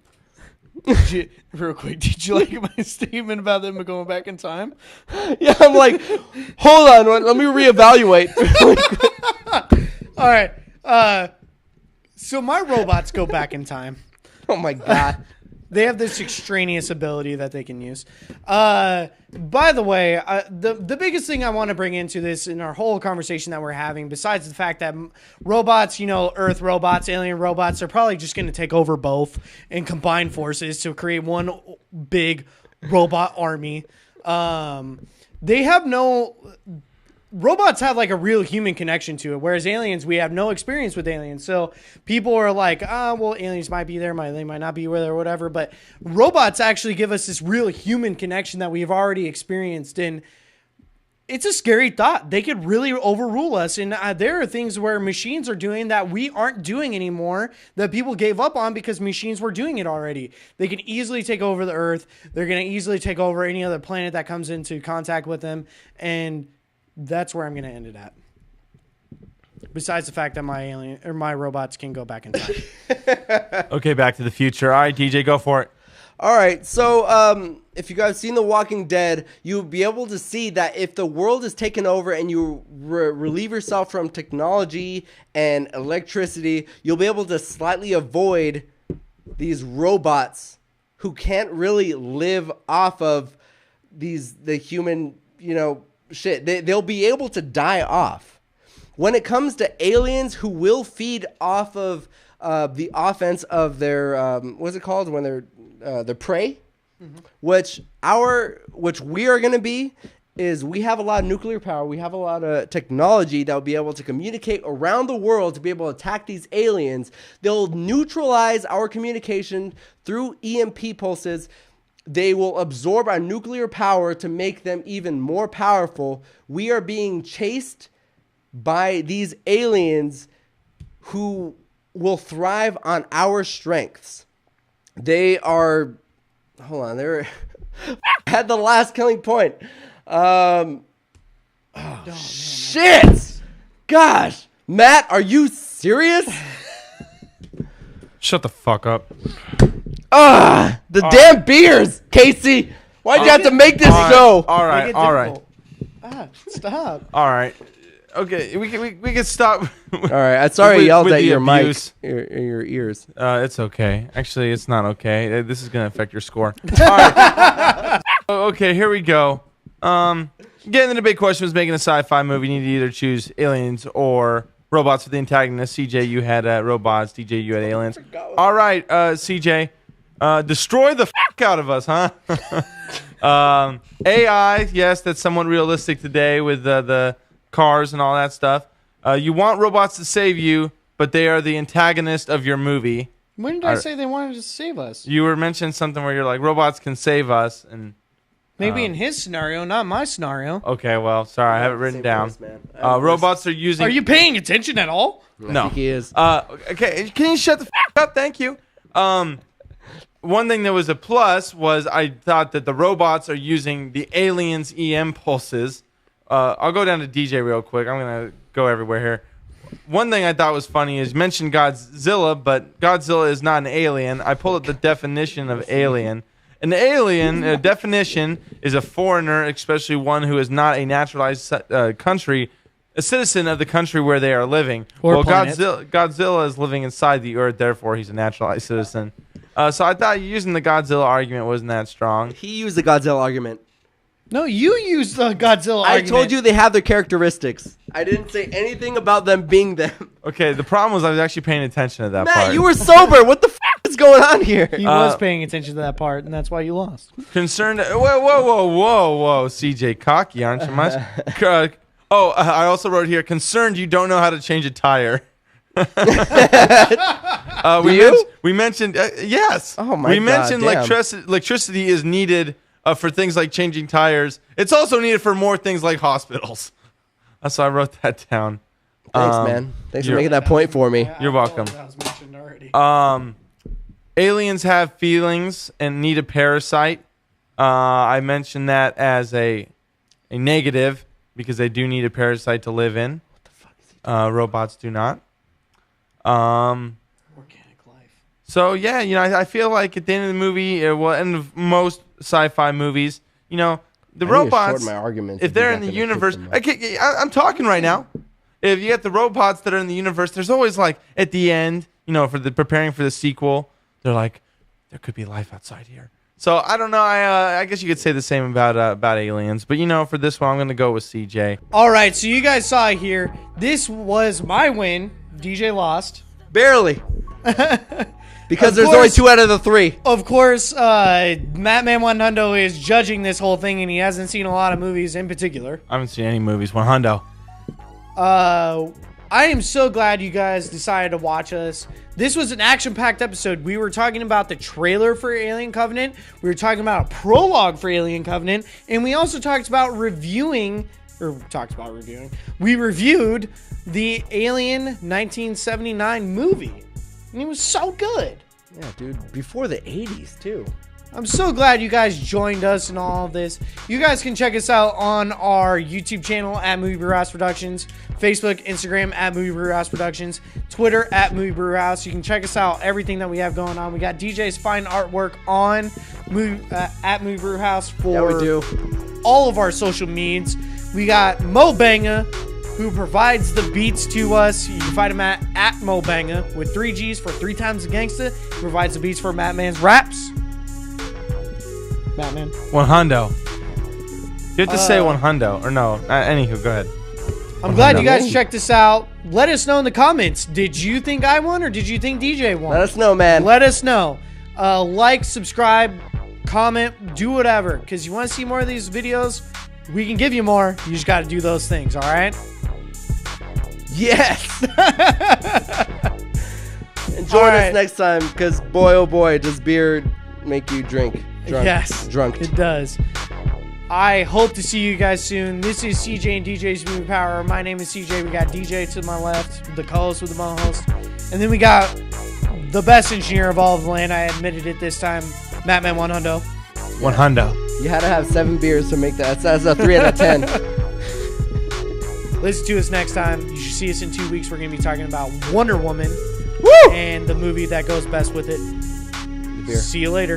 Real quick, did you like my statement about them going back in time?
Yeah, I'm like, hold on, let me reevaluate.
All right. So my robots go back in time.
Oh my God.
They have this extraneous ability that they can use. By the way, the biggest thing I want to bring into this in our whole conversation that we're having, besides the fact that robots, Earth robots, alien robots, they're probably just going to take over both and combine forces to create one big robot army. They have no... Robots have like a real human connection to it, whereas aliens, we have no experience with aliens. So people are like, well, aliens might be there, they might not be there, or whatever. But robots actually give us this real human connection that we've already experienced. And it's a scary thought. They could really overrule us. And there are things where machines are doing that we aren't doing anymore that people gave up on because machines were doing it already. They can easily take over the Earth. They're going to easily take over any other planet that comes into contact with them. And that's where I'm going to end it at. Besides the fact that my robots can go back in time.
Okay, Back to the Future. All right, DJ, go for it.
All right, so if you guys seen The Walking Dead, you'll be able to see that if the world is taken over and you relieve yourself from technology and electricity, you'll be able to slightly avoid these robots who can't really live off of the human, shit. They'll be able to die off. When it comes to aliens who will feed off of the offense of their what's it called when they're prey? which we are going to be is we have a lot of nuclear power. We have a lot of technology that will be able to communicate around the world to be able to attack these aliens. They'll neutralize our communication through EMP pulses. They will absorb our nuclear power to make them even more powerful. We are being chased by these aliens who will thrive on our strengths. They are... Hold on. They're... had the last killing point. Shit! Gosh! Matt, are you serious?
Shut the fuck up.
The damn beers, Casey. Why'd you have to make this show?
All right.
Stop.
All right. Okay, we can stop.
All right, I'm sorry I yelled at your
abuse.
mic, your ears.
It's okay. Actually, it's not okay. This is gonna affect your score. All right. Okay, here we go. Getting into the big question was making a sci-fi movie. You need to either choose aliens or robots for the antagonist. CJ, you had robots. DJ, you had aliens. All right, CJ, destroy the fuck out of us, huh? AI, yes, that's somewhat realistic today with the cars and all that stuff. You want robots to save you, but they are the antagonist of your movie.
When did I say they wanted to save us?
You were mentioning something where you're like, robots can save us, and
maybe in his scenario, not my scenario.
okay, well, sorry, I have it written down. Robots are using.
Are you paying attention at all?
I think he is.
Okay, can you shut the fuck up? Thank you. One thing that was a plus was I thought that the robots are using the aliens' EM pulses. I'll go down to DJ real quick. I'm gonna go everywhere here. One thing I thought was funny is you mentioned Godzilla, but Godzilla is not an alien. I pulled up the definition of alien. An alien definition is a foreigner, especially one who is not a naturalized country, a citizen of the country where they are living.
Or
Godzilla is living inside the earth, therefore he's a naturalized citizen. So I thought using the Godzilla argument wasn't that strong.
He used the Godzilla argument.
No, you used the Godzilla argument.
I told you they have their characteristics. I didn't say anything about them being them.
Okay, the problem was I was actually paying attention to that part.
Matt, you were sober. What the f*** is going on here?
He was paying attention to that part, and that's why you lost.
Concerned. Whoa, CJ, cocky, aren't you much? I also wrote here, concerned you don't know how to change a tire. We mentioned yes.
Oh my God!
We mentioned
damn.
electricity is needed for things like changing tires. It's also needed for more things like hospitals. So I wrote that down.
Thanks, man. Thanks for making that point for me.
You're welcome.
That was mentioned already.
Aliens have feelings and need a parasite. I mentioned that as a negative because they do need a parasite to live in. What the fuck is he doing? Robots do not.
Organic life.
So yeah, I feel like at the end of the movie, end of most sci-fi movies, the robots,
my arguments
if they're in the universe, I'm talking right now. If you get the robots that are in the universe, there's always like at the end, for the preparing for the sequel, they're like, there could be life outside here. So I don't know. I guess you could say the same about aliens, but for this one, I'm gonna go with CJ.
All right, so you guys saw here. This was my win. DJ lost.
Barely. Because there's only 2 out of the 3.
Of course, Madman Hundo is judging this whole thing, and he hasn't seen a lot of movies in particular.
I haven't seen any movies. Hundo.
I am so glad you guys decided to watch us. This was an action-packed episode. We were talking about the trailer for Alien Covenant. We were talking about a prologue for Alien Covenant. And we also talked about reviewing... We reviewed the Alien 1979 movie. And it was so good.
Yeah, dude. Before the 80s, too.
I'm so glad you guys joined us in all of this. You guys can check us out on our YouTube channel at Movie Brewhouse Productions, Facebook, Instagram at Movie Brewhouse Productions, Twitter at Movie Brewhouse. You can check us out, everything that we have going on. We got DJ's fine artwork on at Movie Brewhouse for all of our social medias. We got Mo Banga, who provides the beats to us. You can find him at Mo Banga with 3 G's for 3 times the gangsta. He provides the beats for Madman's raps. Batman.
Hundo. You have to say Hundo. Or no. Anywho, go ahead.
I'm glad you guys checked this out. Let us know in the comments. Did you think I won or did you think DJ won?
Let us know, man.
Let us know. Like, subscribe, comment, do whatever. Because you want to see more of these videos, we can give you more. You just got to do those things, all right?
Yes! And join us next time, because boy, oh boy, does beer make you drunk.
Yes,
drunk.
It does. I hope to see you guys soon. This is CJ and DJ's Movie Power. My name is CJ. We got DJ to my left, the co-host with the mo-host. And then we got the best engineer of all of the land. I admitted it this time. Mattman 100.
100.
You had to have 7 beers to make that. That's a 3 out of 10.
Listen to us next time. You should see us in 2 weeks. We're going to be talking about Wonder Woman. Woo! And the movie that goes best with it.
The beer.
See you later.